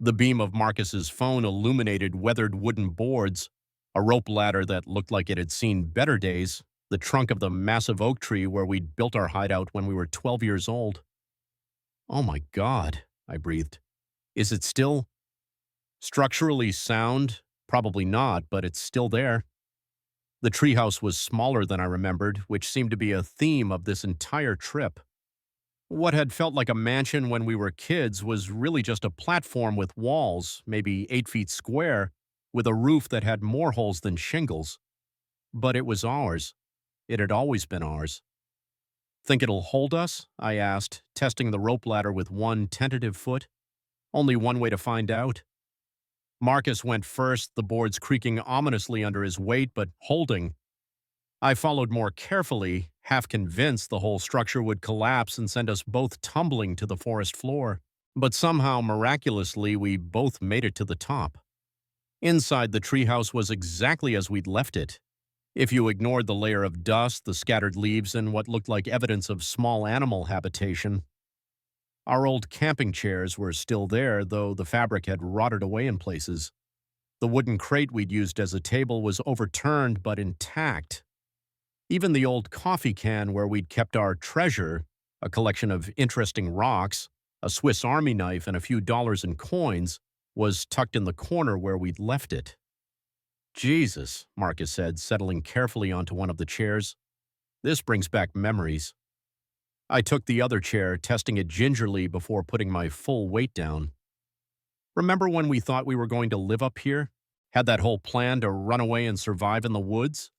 The beam of Marcus's phone illuminated weathered wooden boards, a rope ladder that looked like it had seen better days, the trunk of the massive oak tree where we'd built our hideout when we were 12 years old. "Oh my God," I breathed. "Is it still structurally sound? Probably not, but it's still there." The treehouse was smaller than I remembered, which seemed to be a theme of this entire trip. What had felt like a mansion when we were kids was really just a platform with walls, maybe 8 feet square, with a roof that had more holes than shingles. But it was ours. It had always been ours. "Think it'll hold us?" I asked, testing the rope ladder with one tentative foot. Only one way to find out. Marcus went first, the boards creaking ominously under his weight, but holding. I followed more carefully, half convinced the whole structure would collapse and send us both tumbling to the forest floor. But somehow, miraculously, we both made it to the top. Inside, the treehouse was exactly as we'd left it. If you ignored the layer of dust, the scattered leaves, and what looked like evidence of small animal habitation. Our old camping chairs were still there, though the fabric had rotted away in places. The wooden crate we'd used as a table was overturned but intact. Even the old coffee can where we'd kept our treasure, a collection of interesting rocks, a Swiss Army knife, and a few dollars in coins, was tucked in the corner where we'd left it. "Jesus," Marcus said, settling carefully onto one of the chairs. "This brings back memories." I took the other chair, testing it gingerly before putting my full weight down. "Remember when we thought we were going to live up here? Had that whole plan to run away and survive in the woods?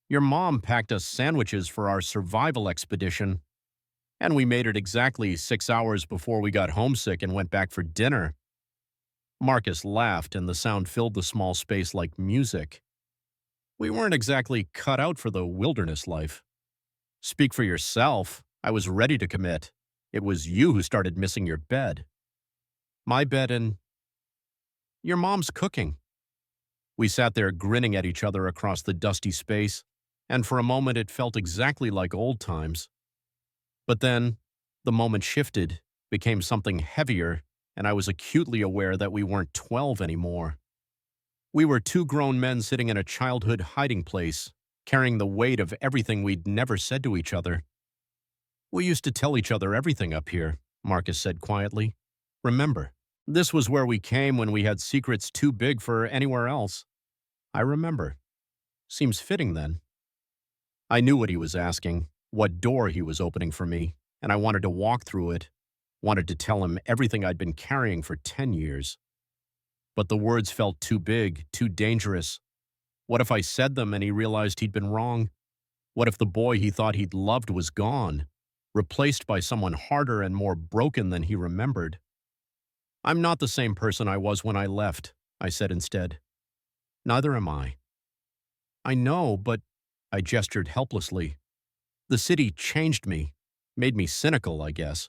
Your mom packed us sandwiches for our survival expedition, and we made it exactly 6 hours before we got homesick and went back for dinner." Marcus laughed, and the sound filled the small space like music. "We weren't exactly cut out for the wilderness life." "Speak for yourself. I was ready to commit. It was you who started missing your bed." "My bed and your mom's cooking." We sat there grinning at each other across the dusty space, and for a moment it felt exactly like old times. But then, the moment shifted, became something heavier, and I was acutely aware that we weren't 12 anymore. We were two grown men sitting in a childhood hiding place, carrying the weight of everything we'd never said to each other. "We used to tell each other everything up here," Marcus said quietly. "Remember, this was where we came when we had secrets too big for anywhere else." I remember. Seems fitting then. I knew what he was asking, what door he was opening for me, and I wanted to walk through it, wanted to tell him everything I'd been carrying for 10 years. But the words felt too big, too dangerous. What if I said them and he realized he'd been wrong? What if the boy he thought he'd loved was gone, replaced by someone harder and more broken than he remembered? I'm not the same person I was when I left, I said instead. Neither am I. I know, but I gestured helplessly. The city changed me, made me cynical, I guess.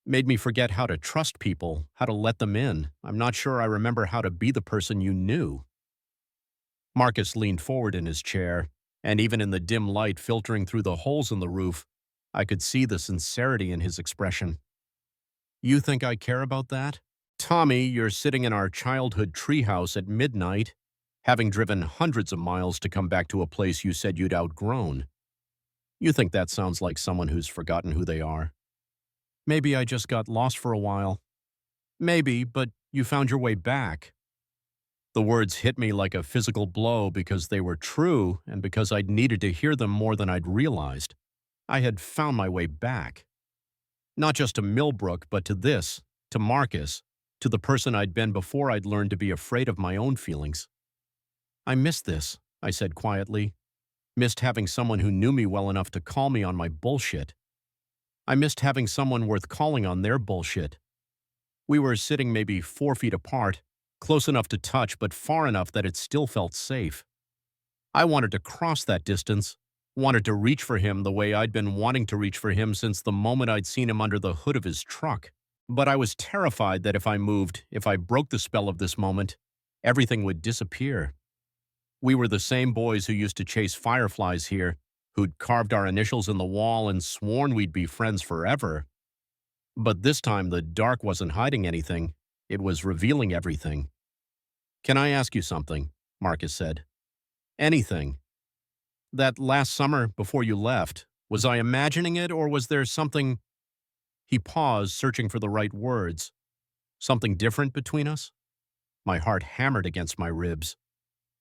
Made me forget how to trust people, how to let them in. I'm not sure I remember how to be the person you knew. Marcus leaned forward in his chair, and even in the dim light filtering through the holes in the roof, I could see the sincerity in his expression. You think I care about that? Tommy, you're sitting in our childhood treehouse at midnight, having driven hundreds of miles to come back to a place you said you'd outgrown. You think that sounds like someone who's forgotten who they are. Maybe I just got lost for a while. Maybe, but you found your way back. The words hit me like a physical blow because they were true and because I'd needed to hear them more than I'd realized. I had found my way back. Not just to Millbrook, but to this, to Marcus, to the person I'd been before I'd learned to be afraid of my own feelings. I missed this, I said quietly. Missed having someone who knew me well enough to call me on my bullshit. I missed having someone worth calling on their bullshit. We were sitting maybe 4 feet apart, close enough to touch but far enough that it still felt safe. I wanted to cross that distance, wanted to reach for him the way I'd been wanting to reach for him since the moment I'd seen him under the hood of his truck. But I was terrified that if I moved, if I broke the spell of this moment, everything would disappear. We were the same boys who used to chase fireflies here, who'd carved our initials in the wall and sworn we'd be friends forever. But this time the dark wasn't hiding anything. It was revealing everything. Can I ask you something? Marcus said. Anything. That last summer before you left, was I imagining it or was there something... He paused, searching for the right words. Something different between us? My heart hammered against my ribs.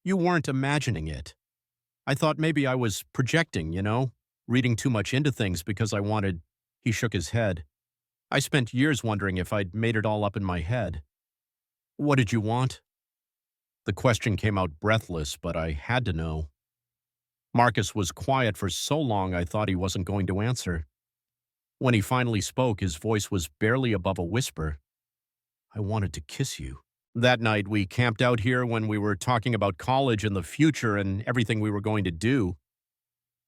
You weren't imagining it. I thought maybe I was projecting, reading too much into things because I wanted... He shook his head. I spent years wondering if I'd made it all up in my head. What did you want? The question came out breathless, but I had to know. Marcus was quiet for so long I thought he wasn't going to answer. When he finally spoke, his voice was barely above a whisper. I wanted to kiss you. That night, we camped out here when we were talking about college and the future and everything we were going to do.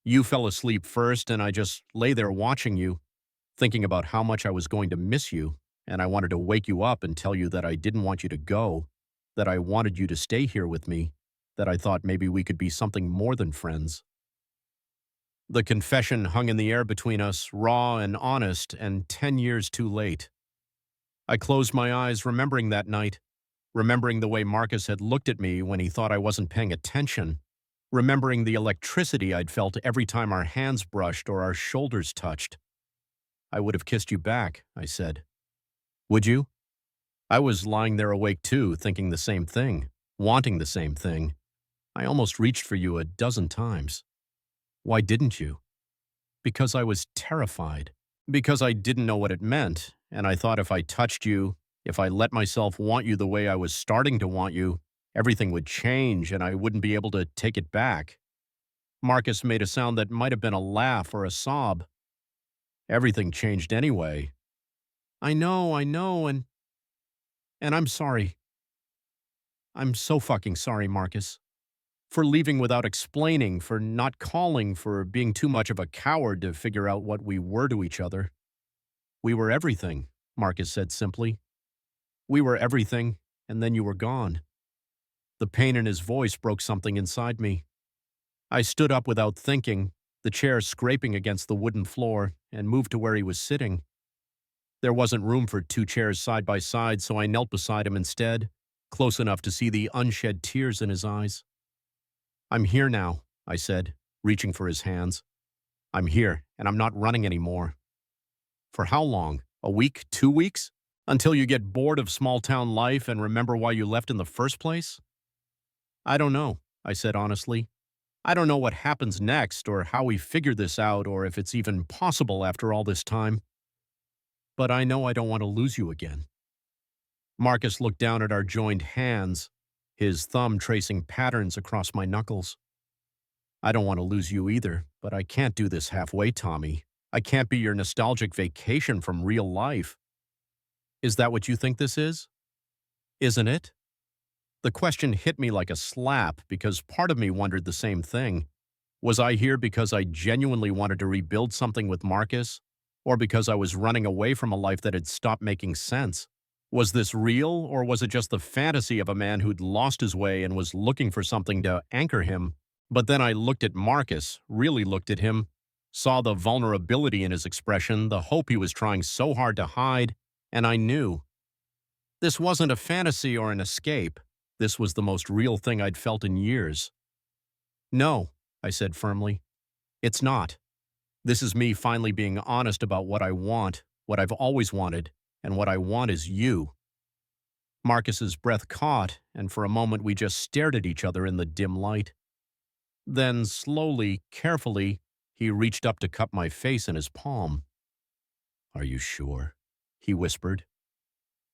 You fell asleep first, and I just lay there watching you, thinking about how much I was going to miss you, and I wanted to wake you up and tell you that I didn't want you to go, that I wanted you to stay here with me, that I thought maybe we could be something more than friends. The confession hung in the air between us, raw and honest, and 10 years too late. I closed my eyes, remembering that night, remembering the way Marcus had looked at me when he thought I wasn't paying attention, remembering the electricity I'd felt every time our hands brushed or our shoulders touched. I would have kissed you back, I said. Would you? I was lying there awake too, thinking the same thing, wanting the same thing. I almost reached for you a dozen times. Why didn't you? Because I was terrified. Because I didn't know what it meant, and I thought if I touched you, if I let myself want you the way I was starting to want you, everything would change and I wouldn't be able to take it back. Marcus made a sound that might have been a laugh or a sob. Everything changed anyway. I know, and I'm sorry. I'm so fucking sorry, Marcus. For leaving without explaining, for not calling, for being too much of a coward to figure out what we were to each other. We were everything, Marcus said simply. We were everything, and then you were gone. The pain in his voice broke something inside me. I stood up without thinking, the chair scraping against the wooden floor, and moved to where he was sitting. There wasn't room for 2 chairs side by side, so I knelt beside him instead, close enough to see the unshed tears in his eyes. I'm here now, I said, reaching for his hands. I'm here, and I'm not running anymore. For how long? A week? 2 weeks? Until you get bored of small-town life and remember why you left in the first place? I don't know, I said honestly. I don't know what happens next or how we figure this out or if it's even possible after all this time. but I know I don't want to lose you again." Marcus looked down at our joined hands, his thumb tracing patterns across my knuckles. "I don't want to lose you either, but I can't do this halfway, Tommy. I can't be your nostalgic vacation from real life." "Is that what you think this is? Isn't it?" The question hit me like a slap because part of me wondered the same thing. Was I here because I genuinely wanted to rebuild something with Marcus, or because I was running away from a life that had stopped making sense? Was this real, or was it just the fantasy of a man who'd lost his way and was looking for something to anchor him? But then I looked at Marcus, really looked at him, saw the vulnerability in his expression, the hope he was trying so hard to hide, and I knew. This wasn't a fantasy or an escape. This was the most real thing I'd felt in years. "No," I said firmly. "It's not. This is me finally being honest about what I want, what I've always wanted, and what I want is you." Marcus's breath caught, and for a moment we just stared at each other in the dim light. Then, slowly, carefully, he reached up to cup my face in his palm. "Are you sure?" he whispered.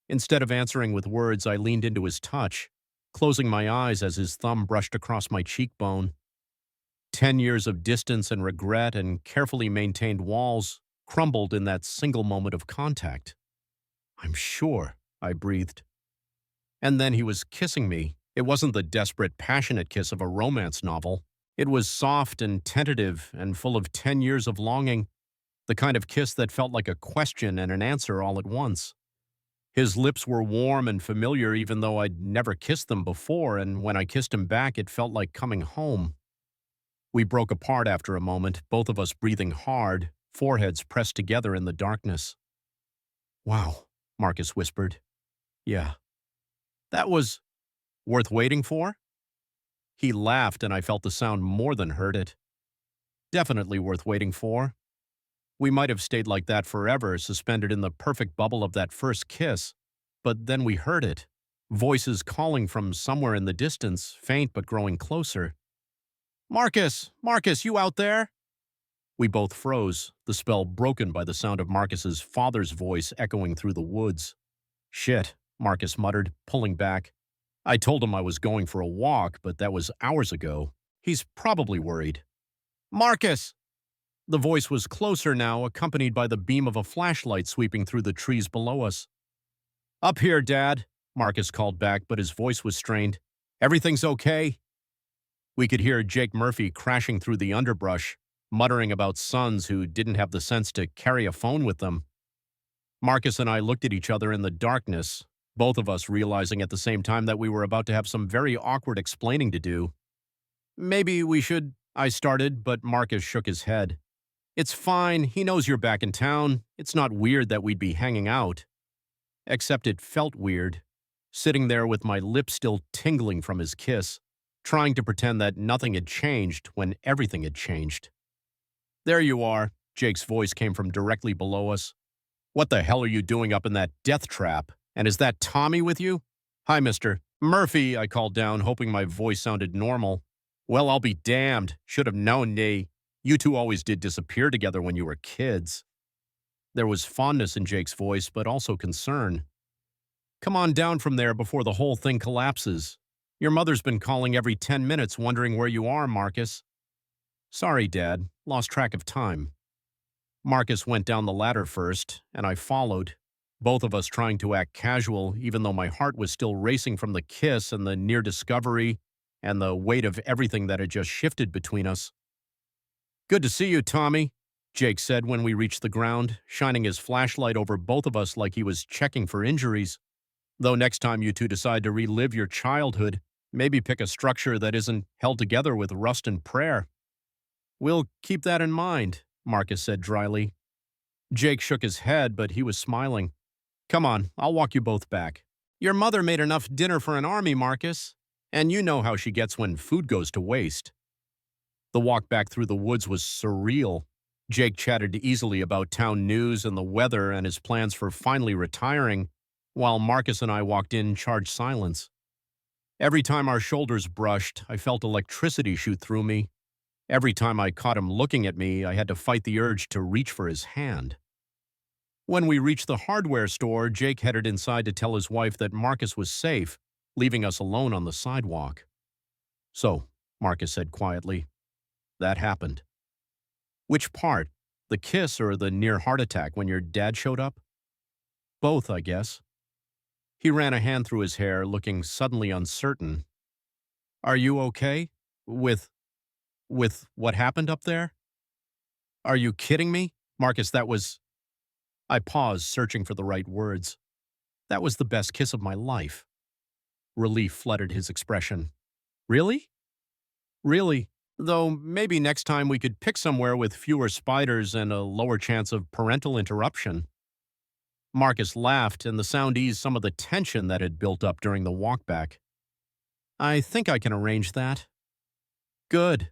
Instead of answering with words, I leaned into his touch, closing my eyes as his thumb brushed across my cheekbone. 10 years of distance and regret and carefully maintained walls crumbled in that single moment of contact. "I'm sure," I breathed. And then he was kissing me. It wasn't the desperate, passionate kiss of a romance novel. It was soft and tentative and full of 10 years of longing, the kind of kiss that felt like a question and an answer all at once. His lips were warm and familiar even though I'd never kissed them before, and when I kissed him back, it felt like coming home. We broke apart after a moment, both of us breathing hard, foreheads pressed together in the darkness. "Wow," Marcus whispered. "Yeah. That was worth waiting for?" He laughed, and I felt the sound more than heard it. "Definitely worth waiting for. We might have stayed like that forever, suspended in the perfect bubble of that first kiss, but then we heard it. Voices calling from somewhere in the distance, faint but growing closer. 'Marcus! Marcus, you out there?' We both froze, the spell broken by the sound of Marcus's father's voice echoing through the woods. 'Shit,' Marcus muttered, pulling back. I told him I was going for a walk, but that was hours ago. He's probably worried. 'Marcus!' The voice was closer now, accompanied by the beam of a flashlight sweeping through the trees below us. 'Up here, Dad,' Marcus called back, but his voice was strained. 'Everything's okay?' We could hear Jake Murphy crashing through the underbrush, muttering about sons who didn't have the sense to carry a phone with them. Marcus and I looked at each other in the darkness, both of us realizing at the same time that we were about to have some very awkward explaining to do. 'Maybe we should,' I started, but Marcus shook his head. 'It's fine. He knows you're back in town. It's not weird that we'd be hanging out.' Except it felt weird, sitting there with my lips still tingling from his kiss, trying to pretend that nothing had changed when everything had changed. 'There you are,' Jake's voice came from directly below us. 'What the hell are you doing up in that death trap? And is that Tommy with you?' 'Hi, Mr. Murphy,' I called down, hoping my voice sounded normal. 'Well, I'll be damned. Should have known, nay. You two always did disappear together when you were kids.' There was fondness in Jake's voice, but also concern. 'Come on down from there before the whole thing collapses. Your mother's been calling every 10 minutes wondering where you are, Marcus.' 'Sorry, Dad. Lost track of time.' Marcus went down the ladder first, and I followed, both of us trying to act casual even though my heart was still racing from the kiss and the near discovery and the weight of everything that had just shifted between us. 'Good to see you, Tommy,' Jake said when we reached the ground, shining his flashlight over both of us like he was checking for injuries. 'Though next time you two decide to relive your childhood, maybe pick a structure that isn't held together with rust and prayer.' 'We'll keep that in mind,' Marcus said dryly. Jake shook his head, but he was smiling. 'Come on, I'll walk you both back. Your mother made enough dinner for an army, Marcus, and you know how she gets when food goes to waste.' The walk back through the woods was surreal. Jake chatted easily about town news and the weather and his plans for finally retiring, while Marcus and I walked in charged silence. Every time our shoulders brushed, I felt electricity shoot through me. Every time I caught him looking at me, I had to fight the urge to reach for his hand. When we reached the hardware store, Jake headed inside to tell his wife that Marcus was safe, leaving us alone on the sidewalk. So, Marcus said quietly, that happened. Which part? The kiss or the near heart attack when your dad showed up? Both, I guess. He ran a hand through his hair, looking suddenly uncertain. Are you okay? With what happened up there? Are you kidding me? Marcus, that was... I paused, searching for the right words. That was the best kiss of my life. Relief flooded his expression. Really? Really? Though maybe next time we could pick somewhere with fewer spiders and a lower chance of parental interruption. Marcus laughed, and the sound eased some of the tension that had built up during the walk back. I think I can arrange that. Good.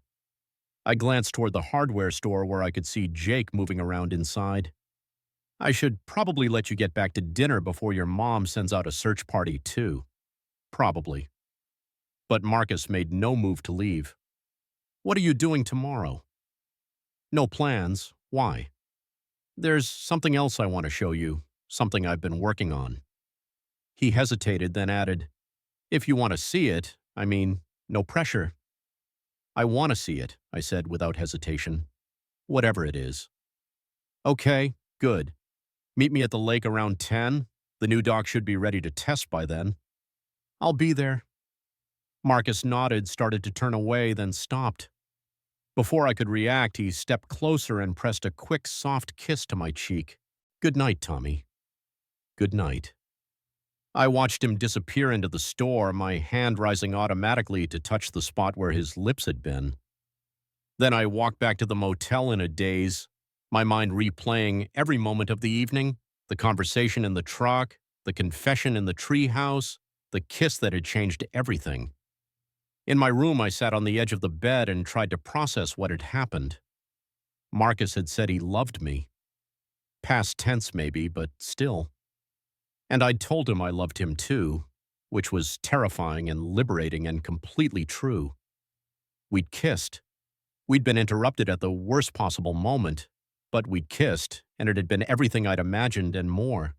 I glanced toward the hardware store where I could see Jake moving around inside. I should probably let you get back to dinner before your mom sends out a search party, too. Probably. But Marcus made no move to leave. What are you doing tomorrow? No plans. Why? There's something else I want to show you, something I've been working on. He hesitated, then added, if you want to see it, I mean, no pressure. I want to see it, I said without hesitation. Whatever it is. Okay, good. Meet me at the lake around 10. The new dock should be ready to test by then. I'll be there. Marcus nodded, started to turn away, then stopped. Before I could react, he stepped closer and pressed a quick, soft kiss to my cheek. Good night, Tommy. Good night. I watched him disappear into the store, my hand rising automatically to touch the spot where his lips had been. Then I walked back to the motel in a daze, my mind replaying every moment of the evening, the conversation in the truck, the confession in the treehouse, the kiss that had changed everything. In my room, I sat on the edge of the bed and tried to process what had happened. Marcus had said he loved me. Past tense maybe, but still. And I'd told him I loved him too, which was terrifying and liberating and completely true. We'd kissed. We'd been interrupted at the worst possible moment, but we'd kissed, and it had been everything I'd imagined and more.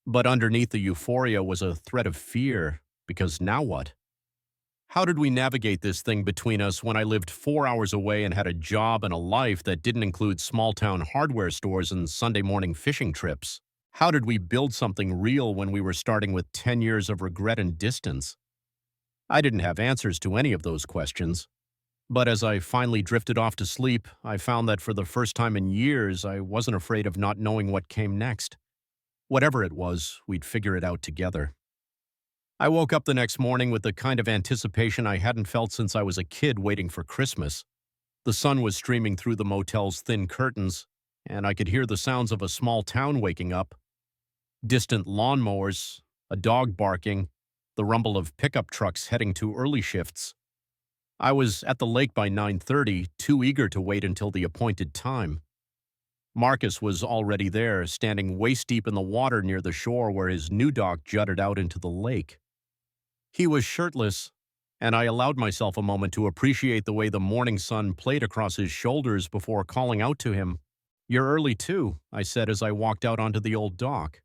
But underneath the euphoria was a thread of fear, because now what? How did we navigate this thing between us when I lived 4 hours away and had a job and a life that didn't include small-town hardware stores and Sunday morning fishing trips? How did we build something real when we were starting with 10 years of regret and distance? I didn't have answers to any of those questions. But as I finally drifted off to sleep, I found that for the first time in years, I wasn't afraid of not knowing what came next. Whatever it was, we'd figure it out together. I woke up the next morning with the kind of anticipation I hadn't felt since I was a kid waiting for Christmas. The sun was streaming through the motel's thin curtains, and I could hear the sounds of a small town waking up. Distant lawnmowers, a dog barking, the rumble of pickup trucks heading to early shifts. I was at the lake by 9:30, too eager to wait until the appointed time. Marcus was already there, standing waist-deep in the water near the shore where his new dock jutted out into the lake. He was shirtless, and I allowed myself a moment to appreciate the way the morning sun played across his shoulders before calling out to him. You're early too, I said as I walked out onto the old dock.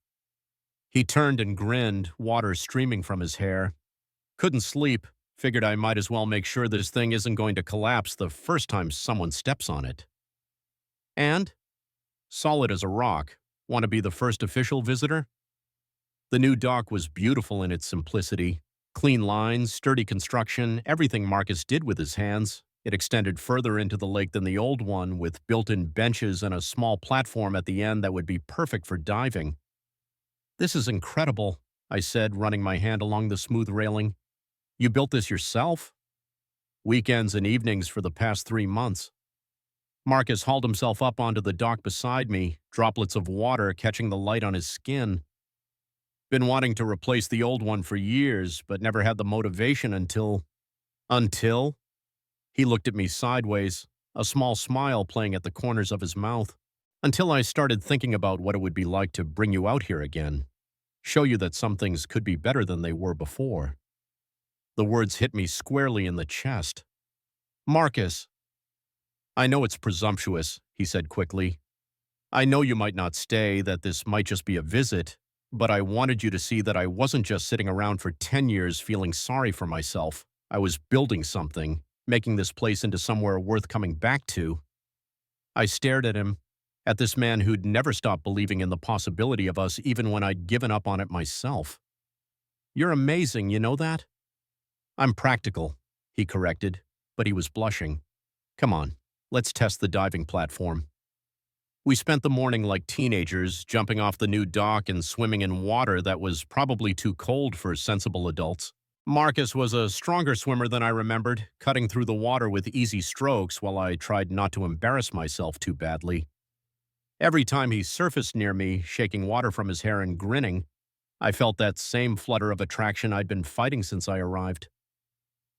He turned and grinned, water streaming from his hair. Couldn't sleep, figured I might as well make sure this thing isn't going to collapse the first time someone steps on it. And? Solid as a rock. Want to be the first official visitor? The new dock was beautiful in its simplicity. Clean lines, sturdy construction, everything Marcus did with his hands. It extended further into the lake than the old one, with built-in benches and a small platform at the end that would be perfect for diving. This is incredible, I said, running my hand along the smooth railing. You built this yourself? Weekends and evenings for the past 3 months. Marcus hauled himself up onto the dock beside me, droplets of water catching the light on his skin. Been wanting to replace the old one for years, but never had the motivation until... Until? He looked at me sideways, a small smile playing at the corners of his mouth. Until I started thinking about what it would be like to bring you out here again. Show you that some things could be better than they were before. The words hit me squarely in the chest. Marcus. I know it's presumptuous, he said quickly. I know you might not stay, that this might just be a visit, but I wanted you to see that I wasn't just sitting around for 10 years feeling sorry for myself. I was building something, making this place into somewhere worth coming back to. I stared at him, at this man who'd never stopped believing in the possibility of us even when I'd given up on it myself. You're amazing, you know that? I'm practical, he corrected, but he was blushing. Come on, let's test the diving platform. We spent the morning like teenagers, jumping off the new dock and swimming in water that was probably too cold for sensible adults. Marcus was a stronger swimmer than I remembered, cutting through the water with easy strokes while I tried not to embarrass myself too badly. Every time he surfaced near me, shaking water from his hair and grinning, I felt that same flutter of attraction I'd been fighting since I arrived.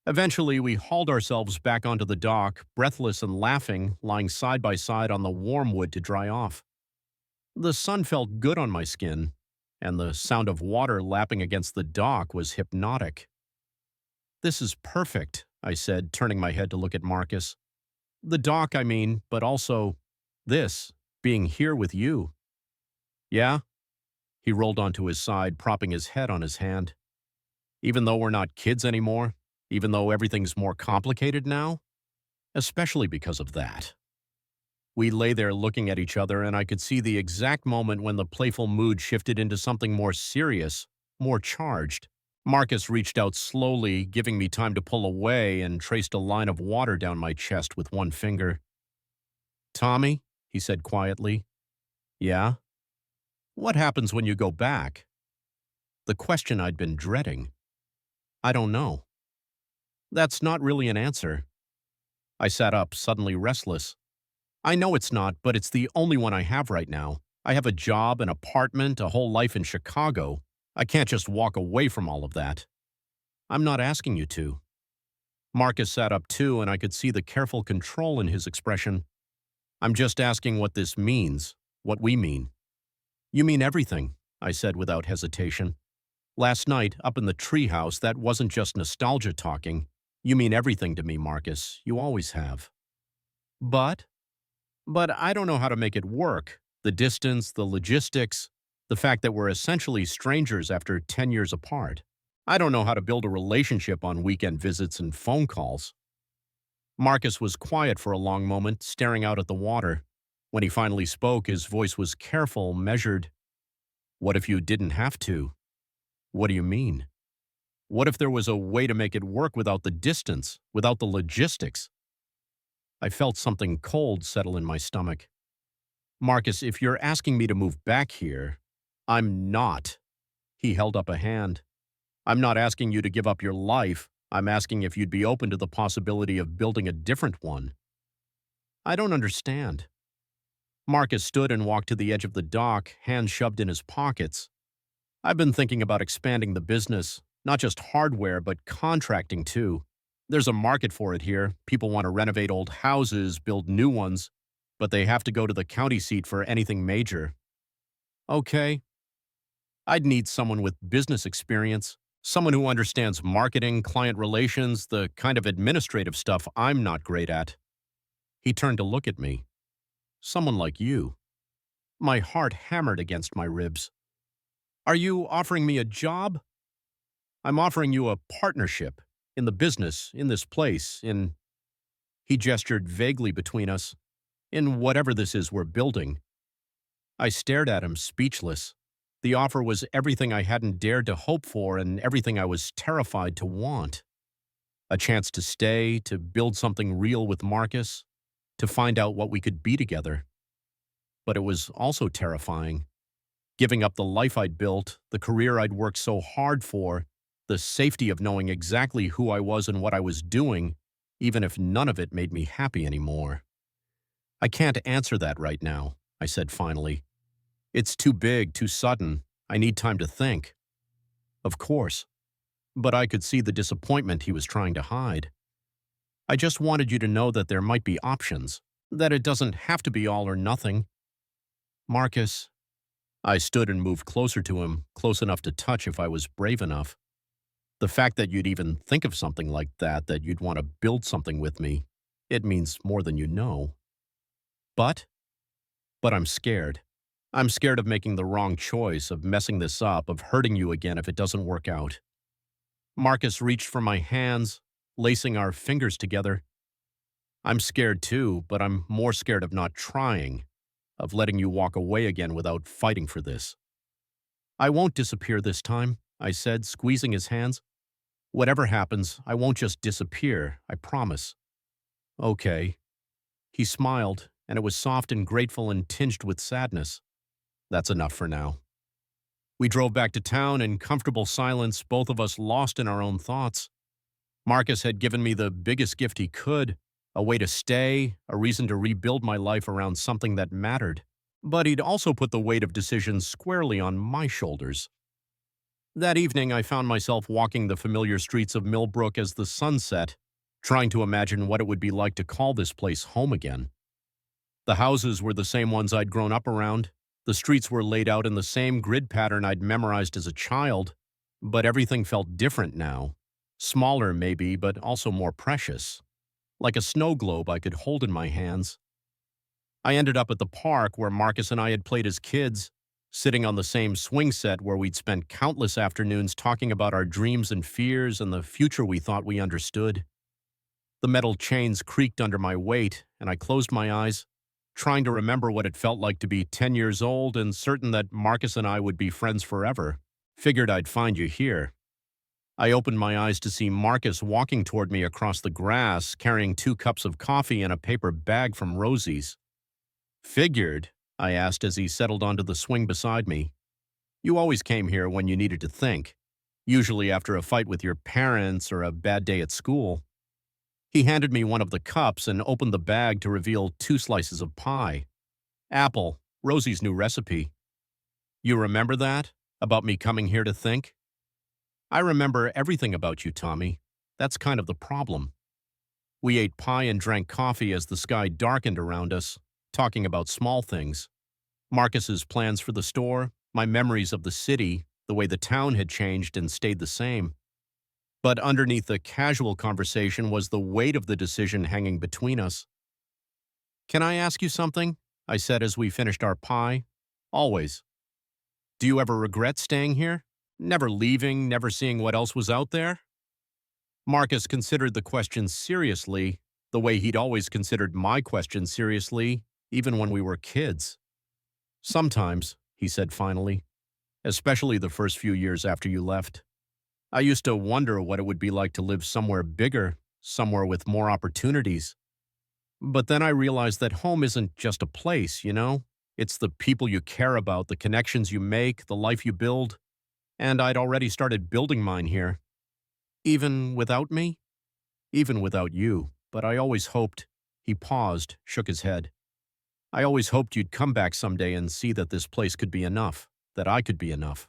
Eventually, we hauled ourselves back onto the dock, breathless and laughing, lying side by side on the warm wood to dry off. The sun felt good on my skin, and the sound of water lapping against the dock was hypnotic. This is perfect, I said, turning my head to look at Marcus. The dock, I mean, but also this, being here with you. Yeah? He rolled onto his side, propping his head on his hand. Even though we're not kids anymore, even though everything's more complicated now, especially because of that. We lay there looking at each other, and I could see the exact moment when the playful mood shifted into something more serious, more charged. Marcus reached out slowly, giving me time to pull away, and traced a line of water down my chest with one finger. Tommy, he said quietly. Yeah? What happens when you go back? The question I'd been dreading. I don't know. That's not really an answer. I sat up, suddenly restless. I know it's not, but it's the only one I have right now. I have a job, an apartment, a whole life in Chicago. I can't just walk away from all of that. I'm not asking you to. Marcus sat up too, and I could see the careful control in his expression. I'm just asking what this means, what we mean. You mean everything, I said without hesitation. Last night, up in the treehouse, that wasn't just nostalgia talking. You mean everything to me, Marcus. You always have. But I don't know how to make it work. The distance, the logistics, the fact that we're essentially strangers after 10 years apart. I don't know how to build a relationship on weekend visits and phone calls. Marcus was quiet for a long moment, staring out at the water. When he finally spoke, his voice was careful, measured. What if you didn't have to? What do you mean? What if there was a way to make it work without the distance, without the logistics? I felt something cold settle in my stomach. Marcus, if you're asking me to move back here, I'm not. He held up a hand. I'm not asking you to give up your life. I'm asking if you'd be open to the possibility of building a different one. I don't understand. Marcus stood and walked to the edge of the dock, hands shoved in his pockets. I've been thinking about expanding the business, not just hardware, but contracting too. There's a market for it here. People want to renovate old houses, build new ones, but they have to go to the county seat for anything major. Okay. I'd need someone with business experience, someone who understands marketing, client relations, the kind of administrative stuff I'm not great at. He turned to look at me. Someone like you. My heart hammered against my ribs. Are you offering me a job? I'm offering you a partnership in the business, in this place, in... He gestured vaguely between us. In whatever this is we're building. I stared at him, speechless. The offer was everything I hadn't dared to hope for and everything I was terrified to want. A chance to stay, to build something real with Marcus, to find out what we could be together. But it was also terrifying. Giving up the life I'd built, the career I'd worked so hard for, the safety of knowing exactly who I was and what I was doing, even if none of it made me happy anymore. I can't answer that right now, I said finally. It's too big, too sudden. I need time to think. Of course. But I could see the disappointment he was trying to hide. I just wanted you to know that there might be options, that it doesn't have to be all or nothing. Marcus. I stood and moved closer to him, close enough to touch if I was brave enough. The fact that you'd even think of something like that you'd want to build something with me, it means more than you know. But But I'm scared. I'm scared of making the wrong choice, of messing this up, of hurting you again if it doesn't work out. Marcus reached for my hands, lacing our fingers together. I'm scared too, but I'm more scared of not trying, of letting you walk away again without fighting for this. I won't disappear this time, I said, squeezing his hands. Whatever happens, I won't just disappear, I promise. Okay. He smiled, and it was soft and grateful and tinged with sadness. That's enough for now. We drove back to town in comfortable silence, both of us lost in our own thoughts. Marcus had given me the biggest gift he could, a way to stay, a reason to rebuild my life around something that mattered. But he'd also put the weight of decisions squarely on my shoulders. That evening, I found myself walking the familiar streets of Millbrook as the sun set, trying to imagine what it would be like to call this place home again. The houses were the same ones I'd grown up around. The streets were laid out in the same grid pattern I'd memorized as a child, but everything felt different now. Smaller, maybe, but also more precious. Like a snow globe I could hold in my hands. I ended up at the park where Marcus and I had played as kids, sitting on the same swing set where we'd spent countless afternoons talking about our dreams and fears and the future we thought we understood. The metal chains creaked under my weight, and I closed my eyes, trying to remember what it felt like to be 10 years old and certain that Marcus and I would be friends forever. Figured I'd find you here. I opened my eyes to see Marcus walking toward me across the grass, carrying 2 cups of coffee and a paper bag from Rosie's. Figured, I asked as he settled onto the swing beside me. You always came here when you needed to think, usually after a fight with your parents or a bad day at school. He handed me one of the cups and opened the bag to reveal 2 slices of pie. Apple, Rosie's new recipe. You remember that? About me coming here to think? I remember everything about you, Tommy. That's kind of the problem. We ate pie and drank coffee as the sky darkened around us, talking about small things. Marcus's plans for the store, my memories of the city, the way the town had changed and stayed the same. But underneath the casual conversation was the weight of the decision hanging between us. Can I ask you something? I said as we finished our pie. Always. Do you ever regret staying here? Never leaving, never seeing what else was out there? Marcus considered the question seriously, the way he'd always considered my question seriously, even when we were kids. Sometimes, he said finally, especially the first few years after you left. I used to wonder what it would be like to live somewhere bigger, somewhere with more opportunities. But then I realized that home isn't just a place, you know? It's the people you care about, the connections you make, the life you build. And I'd already started building mine here. Even without me? Even without you. But I always hoped. He paused, shook his head. I always hoped you'd come back someday and see that this place could be enough, that I could be enough.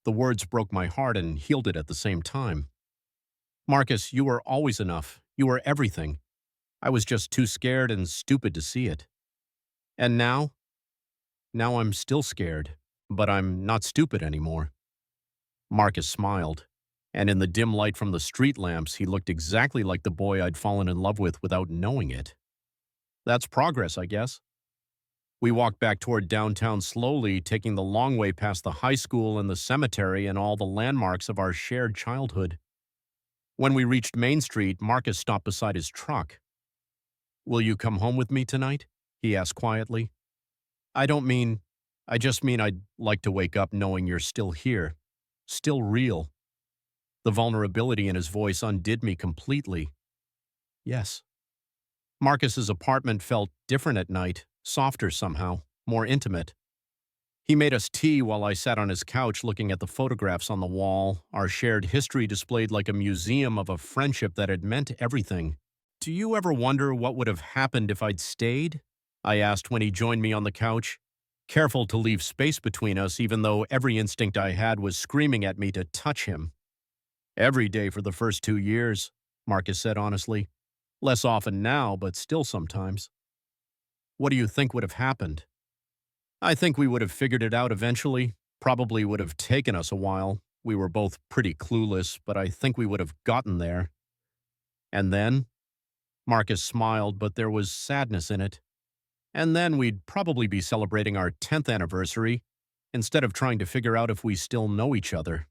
The words broke my heart and healed it at the same time. Marcus, you were always enough. You were everything. I was just too scared and stupid to see it. And now? Now I'm still scared, but I'm not stupid anymore. Marcus smiled, and in the dim light from the street lamps, he looked exactly like the boy I'd fallen in love with without knowing it. That's progress, I guess. We walked back toward downtown slowly, taking the long way past the high school and the cemetery and all the landmarks of our shared childhood. When we reached Main Street, Marcus stopped beside his truck. Will you come home with me tonight? He asked quietly. I just mean I'd like to wake up knowing you're still here, still real. The vulnerability in his voice undid me completely. Yes. Marcus's apartment felt different at night, softer somehow, more intimate. He made us tea while I sat on his couch looking at the photographs on the wall, our shared history displayed like a museum of a friendship that had meant everything. Do you ever wonder what would have happened if I'd stayed? I asked when he joined me on the couch, careful to leave space between us even though every instinct I had was screaming at me to touch him. Every day for the first 2 years, Marcus said honestly. Less often now, but still sometimes. What do you think would have happened? I think we would have figured it out eventually. Probably would have taken us a while. We were both pretty clueless, but I think we would have gotten there. And then? Marcus smiled, but there was sadness in it. And then we'd probably be celebrating our 10th anniversary instead of trying to figure out if we still know each other.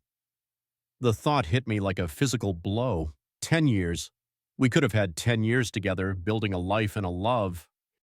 The thought hit me like a physical blow. 10 years. We could have had 10 years together, building a life and a love,